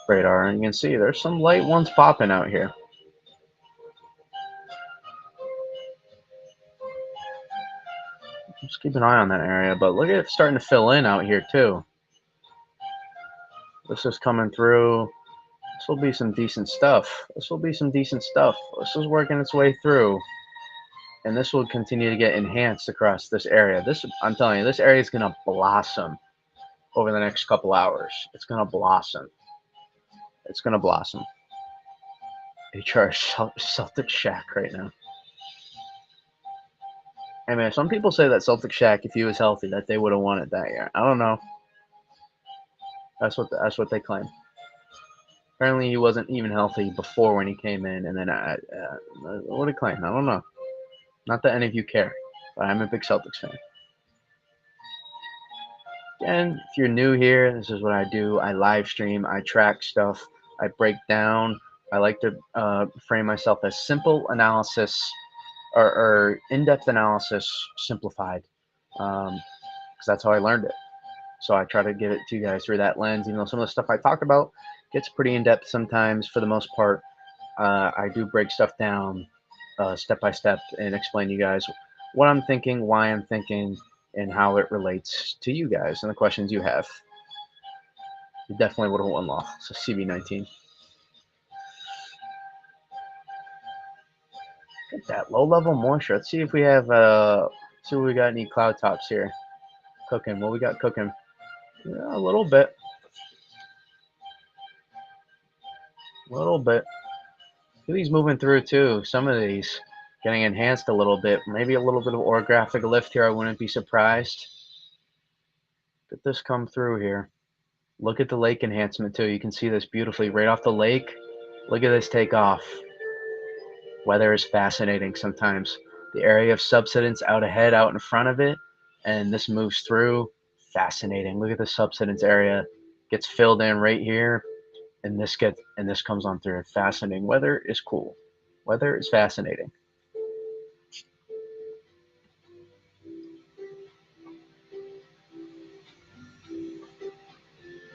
radar, and you can see there's some light ones popping out here. Just keep an eye on that area, but look at it starting to fill in out here too. This is coming through. This will be some decent stuff. This is working its way through, and this will continue to get enhanced across this area. I'm telling you, this area is gonna blossom over the next couple hours. It's gonna blossom. It's gonna blossom. HR Celtic Shack right now. Hey man, some people say that Celtic Shack, if he was healthy, that they would have won it that year. I don't know. That's what they claim. Apparently, he wasn't even healthy before when he came in, and then what a claim. I don't know. Not that any of you care, but I'm a big Celtics fan. And if you're new here, this is what I do. I live stream. I track stuff. I break down. I like to frame myself as simple analysis or in-depth analysis simplified, because that's how I learned it. So I try to give it to you guys through that lens. Even though some of the stuff I talk about gets pretty in-depth sometimes, for the most part, I do break stuff down step by step and explain to you guys what I'm thinking, why I'm thinking, and how it relates to you guys and the questions you have. You definitely would have won law. So CB19. Get that low level moisture. Let's see if we have see if we got any cloud tops here. Cooking. What we got cooking? Yeah, a little bit. A little bit. These moving through too. Some of these getting enhanced a little bit. Maybe a little bit of orographic lift here. I wouldn't be surprised. Get this come through here. Look at the lake enhancement too. You can see this beautifully right off the lake. Look at this take off. Weather is fascinating sometimes. The area of subsidence out ahead, out in front of it, and this moves through. Fascinating. Look at the subsidence area. Gets filled in right here, and this comes on through. Fascinating. Weather is cool. Weather is fascinating.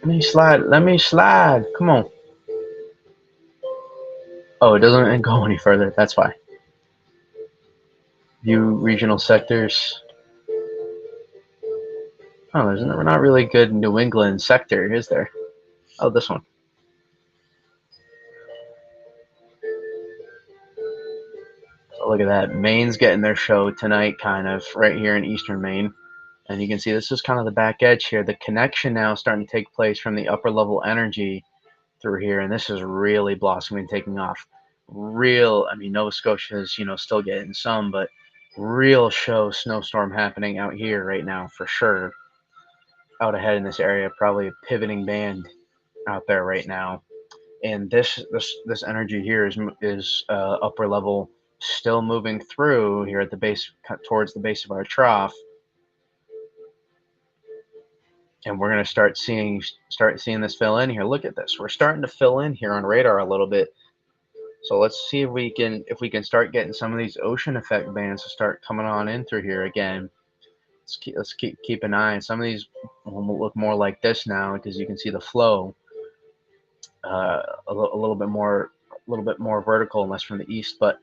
Let me slide. Let me slide. Come on. Oh, it doesn't go any further. That's why. View regional sectors. Oh, there's not really good New England sector, is there? Oh, this one. So look at that. Maine's getting their show tonight, kind of, right here in eastern Maine. And you can see this is kind of the back edge here. The connection now starting to take place from the upper level energy through here. And this is really blossoming, taking off. I mean, Nova Scotia is, still getting some, but real show snowstorm happening out here right now for sure. Out ahead in this area, probably a pivoting band out there right now. And this energy here is upper level, still moving through here at the base, towards the base of our trough, and we're going to start seeing this fill in here. Look at this. We're starting to fill in here on radar a little bit. So let's see if we can start getting some of these ocean effect bands to start coming on in through here again. Let's keep an eye. Some of these will look more like this now because you can see the flow a little bit more vertical and less from the east, but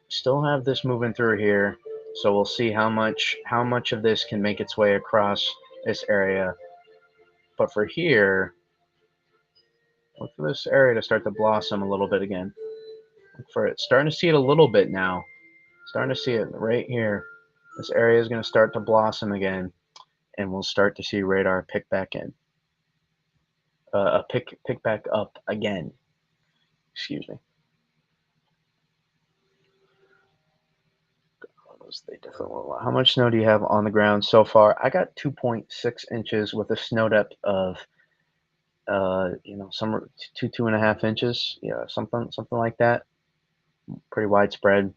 still have this moving through here. So we'll see how much of this can make its way across this area. But for here, look for this area to start to blossom a little bit again. Look for it. Starting to see it a little bit now. Starting to see it right here. This area is going to start to blossom again, and we'll start to see radar pick back in. Pick back up again. Excuse me. How much snow do you have on the ground so far? I got 2.6 inches with a snow depth of some 2.5 inches. Yeah, something like that. Pretty widespread.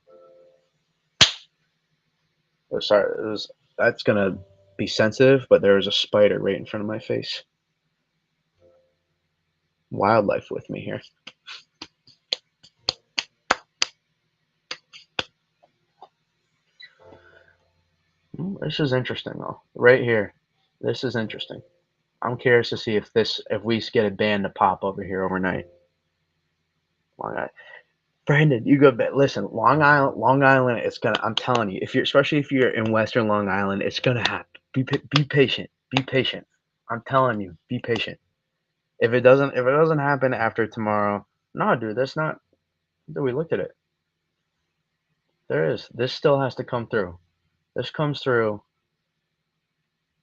Oh, sorry, that's gonna be sensitive, but there was a spider right in front of my face. Wildlife with me here. This is interesting though. Right here, this is interesting. I'm curious to see if we get a band to pop over here overnight. Long Island. Brandon, you go. Listen, Long Island. It's gonna. I'm telling you, especially if you're in Western Long Island, it's gonna happen. Be patient. Be patient. I'm telling you, be patient. If it doesn't happen after tomorrow, no, dude, that's not. Dude, we looked at it. There is. This still has to come through. This comes through.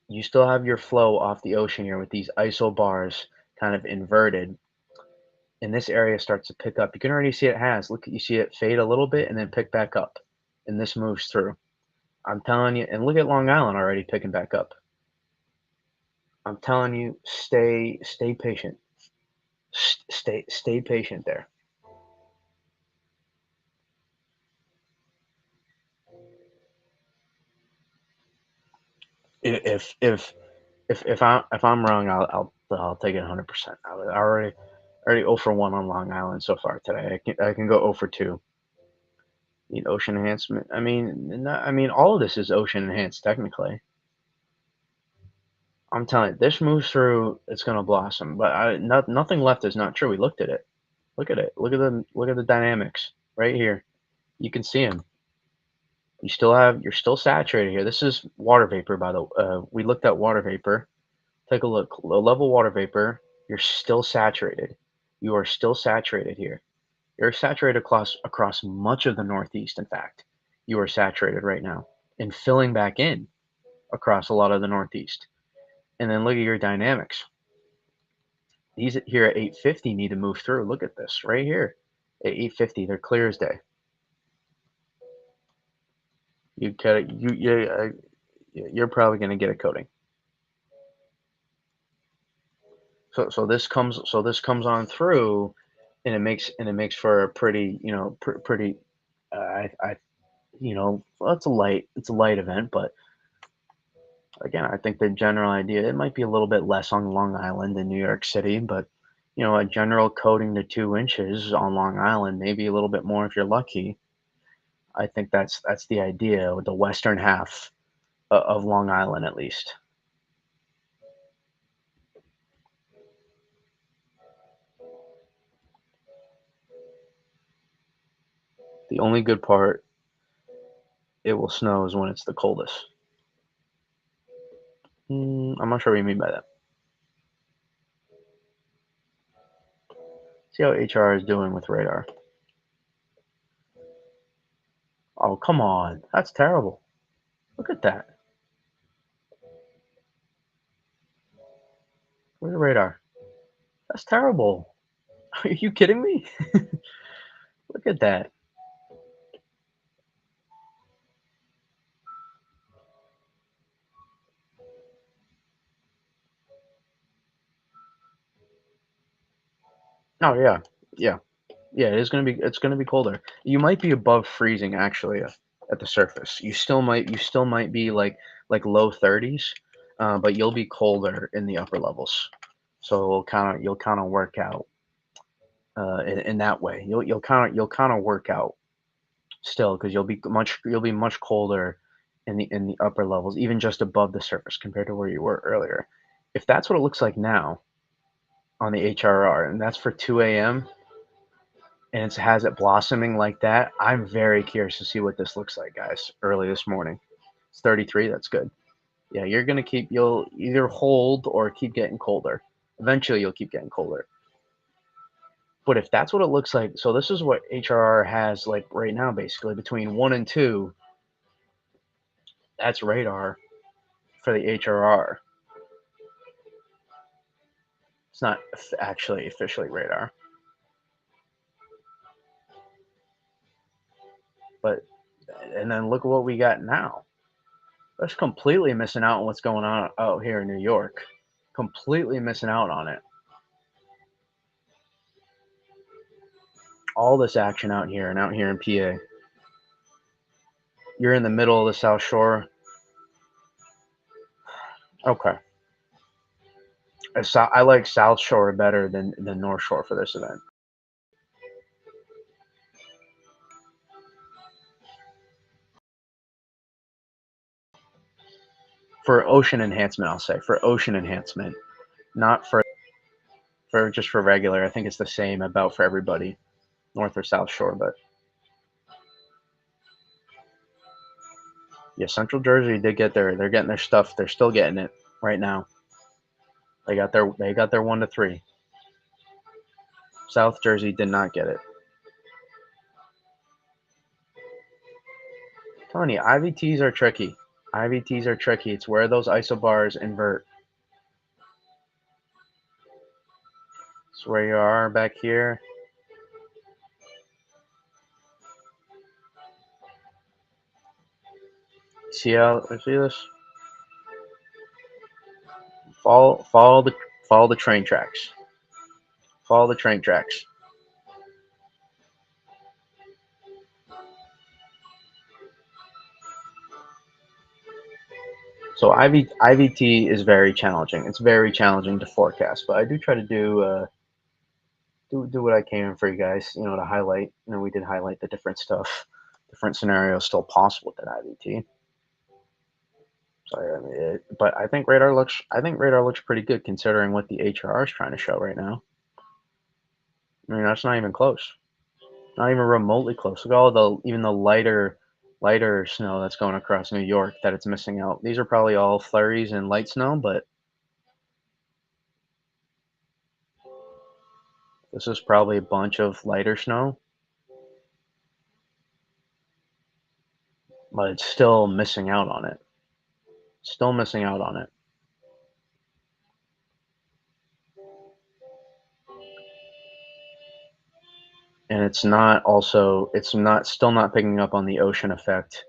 You still have your flow off the ocean here with these isobars kind of inverted. And this area starts to pick up. You can already see it has. Look, you see it fade a little bit and then pick back up. And this moves through. I'm telling you, and look at Long Island already picking back up. I'm telling you, stay patient. Stay patient there. If I'm wrong, I'll take it 100%. I already 0 for 1 on Long Island so far today. I can go 0 for 2. Need ocean enhancement. I mean all of this is ocean enhanced technically. I'm telling you, this moves through, it's gonna blossom. But nothing left is not true. We looked at it. Look at it. Look at the dynamics right here. You can see them. You're still saturated here. This is water vapor, by the we looked at water vapor. Take a look. Low level water vapor. You're still saturated. You are still saturated here. You're saturated across much of the Northeast. In fact, you are saturated right now and filling back in across a lot of the Northeast. And then look at your dynamics. These here at 850 need to move through. Look at this right here. At 850, they're clear as day. You get it. You're probably going to get a coating. So this comes on through, and it makes for a pretty pretty. I well, it's a light event, but again, I think the general idea, it might be a little bit less on Long Island than New York City, but a general coating to 2 inches on Long Island, maybe a little bit more if you're lucky. I think that's the idea with the western half of Long Island, at least. The only good part, it will snow is when it's the coldest. I'm not sure what you mean by that. See how HR is doing with radar. Oh, come on. That's terrible. Look at that. Where's the radar? That's terrible. Are you kidding me? Look at that. Oh yeah. Yeah. Yeah, it's gonna be colder. You might be above freezing actually at the surface. You still might be like low 30s, but you'll be colder in the upper levels. So you'll kind of work out in that way. You'll kind of work out still because you'll be much colder in the upper levels, even just above the surface compared to where you were earlier. If that's what it looks like now on the HRR, and that's for 2 a.m. and it has it blossoming like that, I'm very curious to see what this looks like, guys. Early this morning, it's 33. That's good. Yeah, you'll either hold or keep getting colder. Eventually, you'll keep getting colder. But if that's what it looks like, so this is what HRR has like right now, basically between 1 and 2. That's radar for the HRR. It's not actually officially radar, but and then look at what we got now. That's completely missing out on what's going on out here in New York. Completely missing out on it. All this action out here and out here in PA. You're in the middle of the South Shore. Okay. I like South Shore better than North Shore for this event. For ocean enhancement, I'll say. For ocean enhancement, not for just for regular. I think it's the same about for everybody, North or South Shore. But yeah, Central Jersey did get they're getting their stuff. They're still getting it right now. They got their 1 to 3. South Jersey did not get it. I'm telling you, IVTs are tricky. IVTs are tricky. It's where those isobars invert. It's where you are back here. See this? Follow the train tracks. Follow the train tracks. So IVT is very challenging. It's very challenging to forecast, but I do try to do what I can for you guys. To highlight. We did highlight the different stuff, different scenarios still possible with that IVT. So but I think radar looks pretty good considering what the HRR is trying to show right now. I mean, that's not even close. Not even remotely close. Look at all even the lighter snow that's going across New York that it's missing out. These are probably all flurries and light snow, but this is probably a bunch of lighter snow, but it's still missing out on it. Still missing out on it. And it's not still not picking up on the ocean effect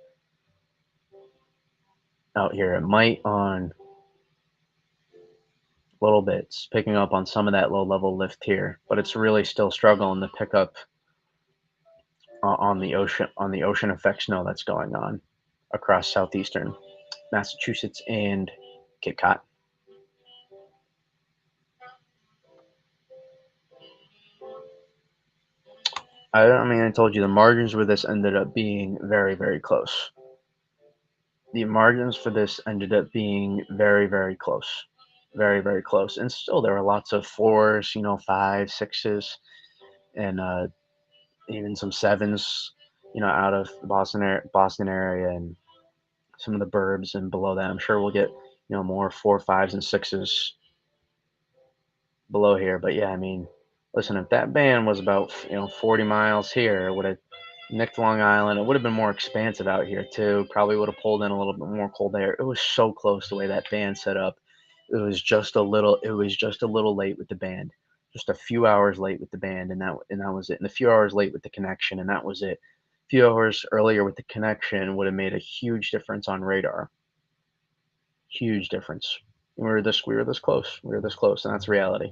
out here. It might on a little bit. It's picking up on some of that low level lift here, but it's really still struggling to pick up on the ocean effect snow that's going on across southeastern Massachusetts and Cape Cod. I mean, I told you the margins for this ended up being very, very close. The margins for this ended up being very, very close. Very, very close. And still, there were lots of fours, five, sixes, and even some sevens, out of the Boston area and some of the burbs and below that. I'm sure we'll get, more four, fives, and sixes below here. But yeah, I mean, listen, if that band was about 40 miles here, it would have nicked Long Island. It would have been more expansive out here too. Probably would have pulled in a little bit more cold air. It was so close the way that band set up. It was just a little. It was just a little late with the band. Just a few hours late with the band, and that was it. And a few hours late with the connection, and that was it. A few hours earlier with the connection would have made a huge difference on radar. Huge difference. We were this close. We were this close, and that's reality.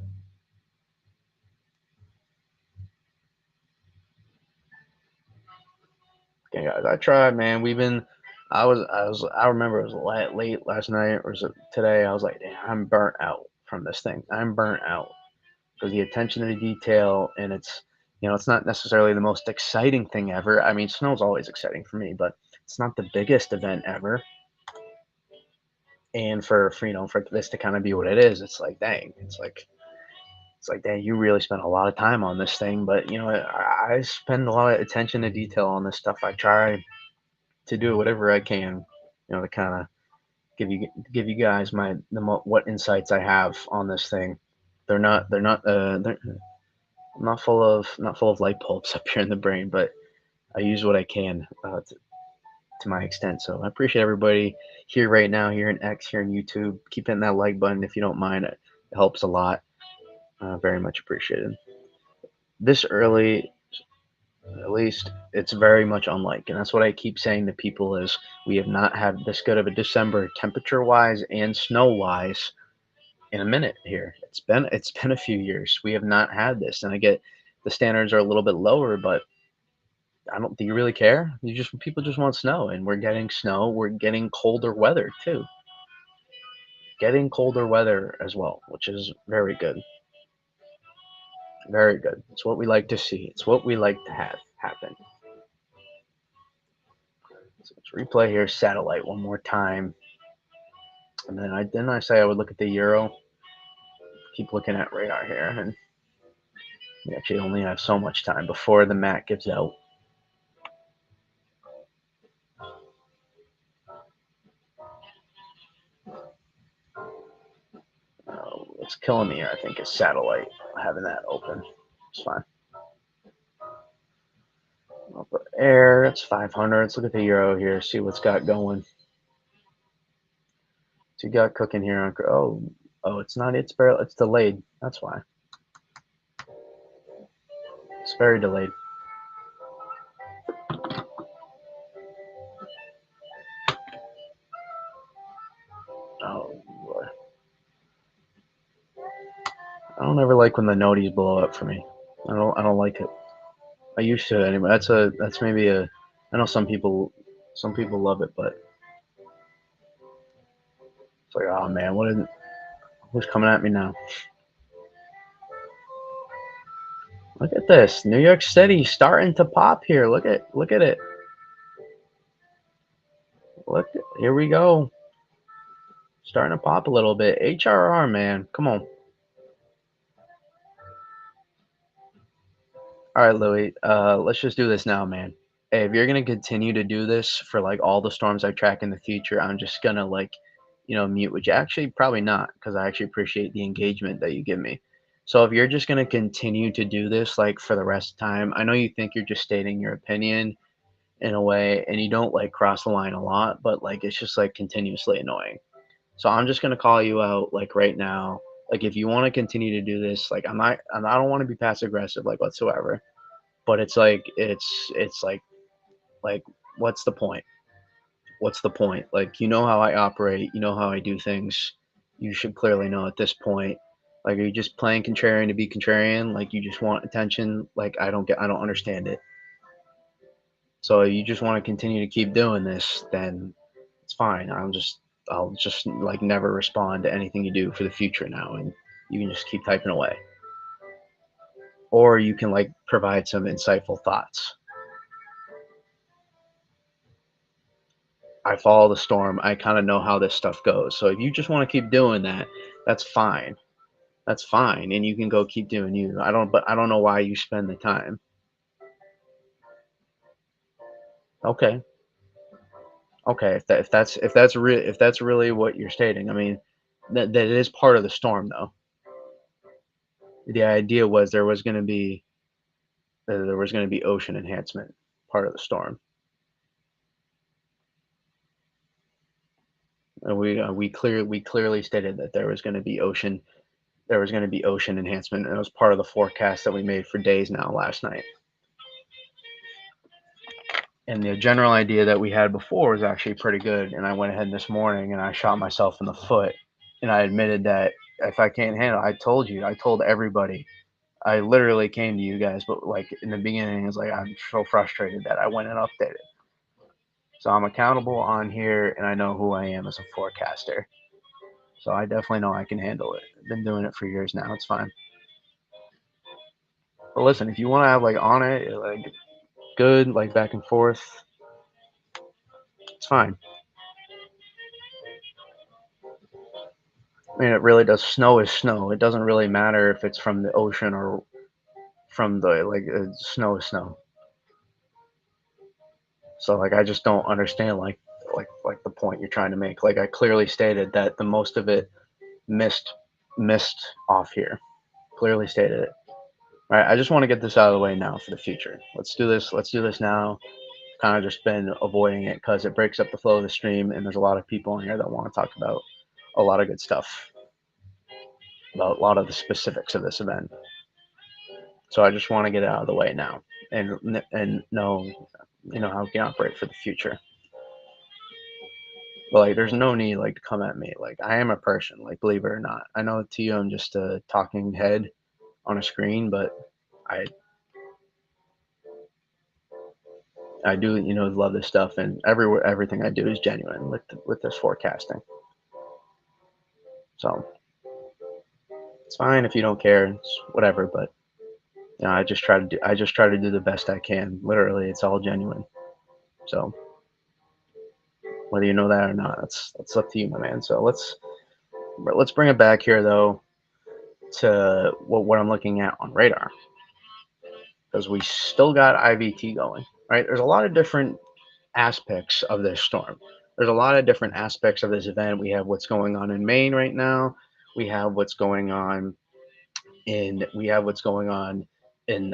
Okay, guys, I tried, man. I remember it was late last night, or was it today? I was like, damn, I'm burnt out from this thing. I'm burnt out because the attention to the detail, and it's not necessarily the most exciting thing ever. I mean, snow's always exciting for me, but it's not the biggest event ever. And for this to kind of be what it is, it's like, dang, dang, you really spent a lot of time on this thing, but I spend a lot of attention to detail on this stuff. I try to do whatever I can, to kind of give you guys what insights I have on this thing. They're not full of light bulbs up here in the brain, but I use what I can to my extent. So I appreciate everybody here right now, here in X, here in YouTube. Keep hitting that like button if you don't mind. It helps a lot. Very much appreciated. This early, at least, it's very much unlike, and that's what I keep saying to people is we have not had this good of a December temperature wise and snow wise in a minute here. It's been a few years. We have not had this, and I get the standards are a little bit lower, but I don't. Do you really care? People just want snow, and we're getting snow. We're getting colder weather too. Getting colder weather as well, which is very good. Very good. It's what we like to see. It's what we like to have happen. So let's replay here satellite one more time. And then I say I would look at the Euro. Keep looking at radar here. And we actually only have so much time before the mat gives out. What's killing me here, I think, is satellite. Having that open. It's fine. Upper air, it's 500. Let's look at the Euro here, see what's got going. So you got cooking here on. Oh, it's not. It's delayed. That's why. It's very delayed. Oh boy. I don't ever like when the noties blow up for me. I don't like it. I used to anyway. That's maybe a. I know some people love it, but it's like, oh man, who's coming at me now? Look at this, New York City starting to pop here. Look at it. Here we go, starting to pop a little bit. HRR, man, come on. All right, Louis. Let's just do this now, man. Hey, if you're gonna continue to do this for like all the storms I track in the future, I'm just gonna like, mute. Which actually probably not, because I actually appreciate the engagement that you give me. So if you're just gonna continue to do this like for the rest of the time, I know you think you're just stating your opinion in a way, and you don't like cross the line a lot, but like it's just like continuously annoying. So I'm just gonna call you out like right now. Like if you want to continue to do this, like I don't want to be passive aggressive like whatsoever, but it's like what's the point? What's the point? Like you know how I operate, you know how I do things. You should clearly know at this point. Like are you just playing contrarian to be contrarian? Like you just want attention? Like I don't understand it. So if you just want to continue to keep doing this, then it's fine. I'll just like never respond to anything you do for the future now, and you can just keep typing away. Or you can like provide some insightful thoughts. I follow the storm. I kind of know how this stuff goes. So if you just want to keep doing that, that's fine. That's fine, and you can go keep doing you. But I don't know why you spend the time. Okay, okay. If that's really what you're stating, I mean, that is part of the storm, though. The idea was there was going to be ocean enhancement, part of the storm, and we clearly stated that there was going to be ocean enhancement, and it was part of the forecast that we made for days now last night. And the general idea that we had before was actually pretty good. And I went ahead this morning and I shot myself in the foot. And I admitted that if I can't handle it, I told everybody. I literally came to you guys, but like in the beginning, it's like I'm so frustrated that I went and updated. So I'm accountable on here and I know who I am as a forecaster. So I definitely know I can handle it. I've been doing it for years now. It's fine. But listen, if you want to have like on it, like good, like back and forth, it's fine. I mean, it really does. Snow is snow. It doesn't really matter if it's from the ocean or from the snow is snow. So like, I just don't understand like the point you're trying to make. Like I clearly stated that the most of it missed missed off here. Clearly stated it. All right. I just want to get this out of the way now for the future. Let's do this. Let's do this now. Kind of just been avoiding it because it breaks up the flow of the stream, and there's a lot of people in here that want to talk about a lot of good stuff, about a lot of the specifics of this event. So I just want to get it out of the way now, and know how we can operate for the future. But like, there's no need like to come at me. Like I am a person. Like believe it or not, I know to you I'm just a talking head on a screen, but I I do love this stuff, and everything I do is genuine with this forecasting. So it's fine if you don't care. It's whatever, but I just try to do the best I can. Literally, it's all genuine. So whether you know that or not, that's up to you, my man. So let's bring it back here though to what I'm looking at on radar, because we still got IVT going. Right? There's a lot of different aspects of this storm. There's a lot of different aspects of this event. We have what's going on in Maine right now. We have what's going on in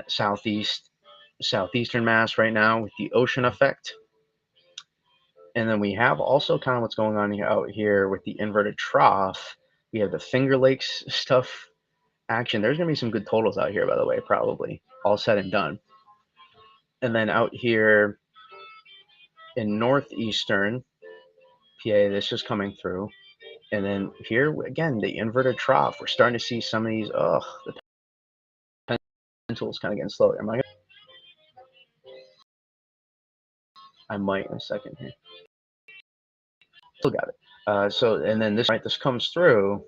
southeastern Mass right now with the ocean effect. And then we have also kind of what's going on out here with the inverted trough. We have the Finger Lakes stuff action. There's going to be some good totals out here, by the way, probably all said and done. And then out here in northeastern PA, this is coming through. And then here again, the inverted trough. We're starting to see some of these. Oh, the pendulum's kind of getting slow. I might in a second here. Still got it. So and then this comes through.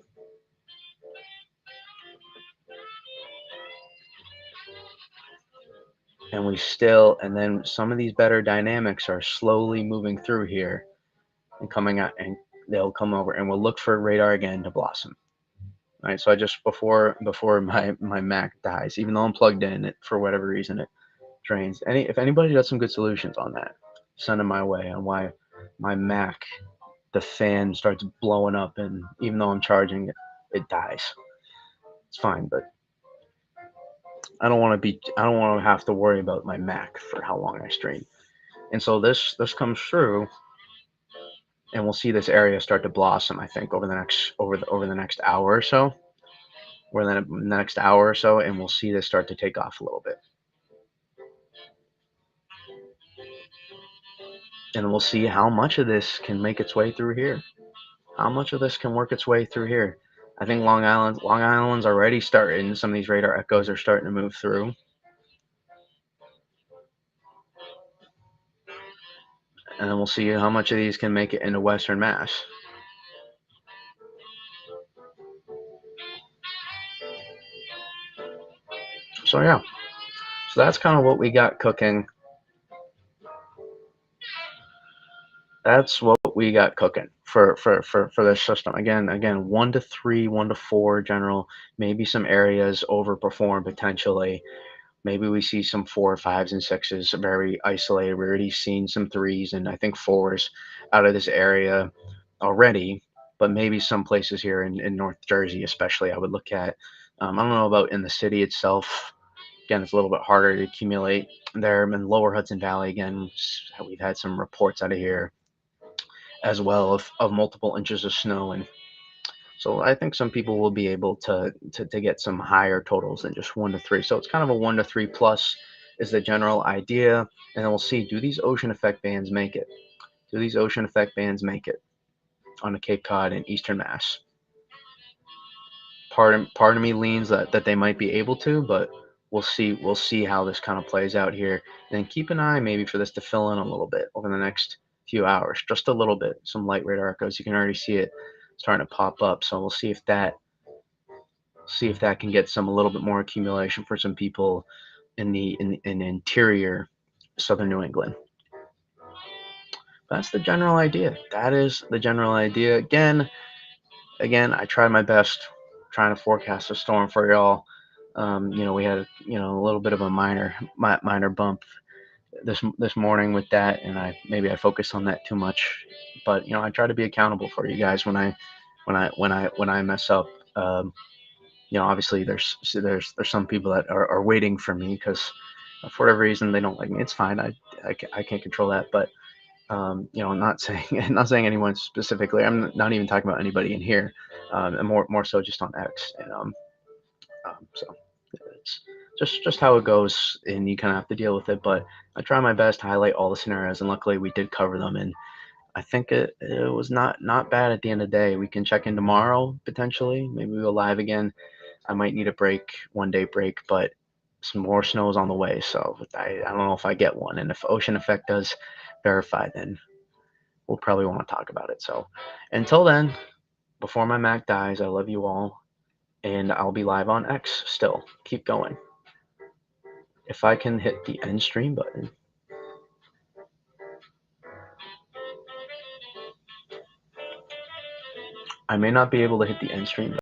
And then some of these better dynamics are slowly moving through here and coming out, and they'll come over, and we'll look for radar again to blossom. All right, so I just before my Mac dies, even though I'm plugged in, it for whatever reason it drains. If anybody does some good solutions on that, send them my way on why my Mac, the fan starts blowing up, and even though I'm charging it, it dies. It's fine, but I don't want to have to worry about my Mac for how long I stream. And so this comes through, and we'll see this area start to blossom. I think over the next hour or so, and we'll see this start to take off a little bit, and we'll see how much of this can make its way through here. How much of this can work its way through here? I think Long Island's already starting. Some of these radar echoes are starting to move through, and then we'll see how much of these can make it into Western Mass. So yeah, so that's kind of what we got cooking. That's what we got cooking for this system. Again, 1 to 3, 1 to 4 general. Maybe some areas overperform potentially. Maybe we see some 4, 5s, and 6s very isolated. We're already seen some 3s and I think 4s out of this area already. But maybe some places here in North Jersey, especially, I would look at. I don't know about in the city itself. Again, it's a little bit harder to accumulate there. In Lower Hudson Valley, again, we've had some reports out of here as well of multiple inches of snow. And so I think some people will be able to get some higher totals than just 1 to 3. So it's kind of a 1 to 3 plus is the general idea. And then we'll see, do these ocean effect bands make it? Do these ocean effect bands make it on the Cape Cod and Eastern Mass? Part of me leans that they might be able to, but we'll see how this kind of plays out here. And then keep an eye maybe for this to fill in a little bit over the next few hours, just a little bit. Some light radar echoes. You can already see it starting to pop up. So we'll see if that can get some a little bit more accumulation for some people in the interior southern New England. That's the general idea. That is the general idea. Again, I tried my best trying to forecast a storm for y'all. We had a little bit of a minor bump this morning with that, and I focused on that too much. But I try to be accountable for you guys when I mess up. Obviously there's some people that are waiting for me because for whatever reason they don't like me. It's fine. I can't control that. But I'm not saying anyone specifically. I'm not even talking about anybody in here. And more so just on X. And so it's just how it goes, and you kind of have to deal with it. But I try my best to highlight all the scenarios, and luckily we did cover them. And I think it was not bad at the end of the day. We can check in tomorrow potentially. Maybe we'll go live again. I might need a break, 1 day break, but some more snow is on the way. So I don't know if I get one. And if Ocean Effect does verify, then we'll probably want to talk about it. So until then, before my Mac dies, I love you all. And I'll be live on X still. Keep going. If I can hit the end stream button. I may not be able to hit the end stream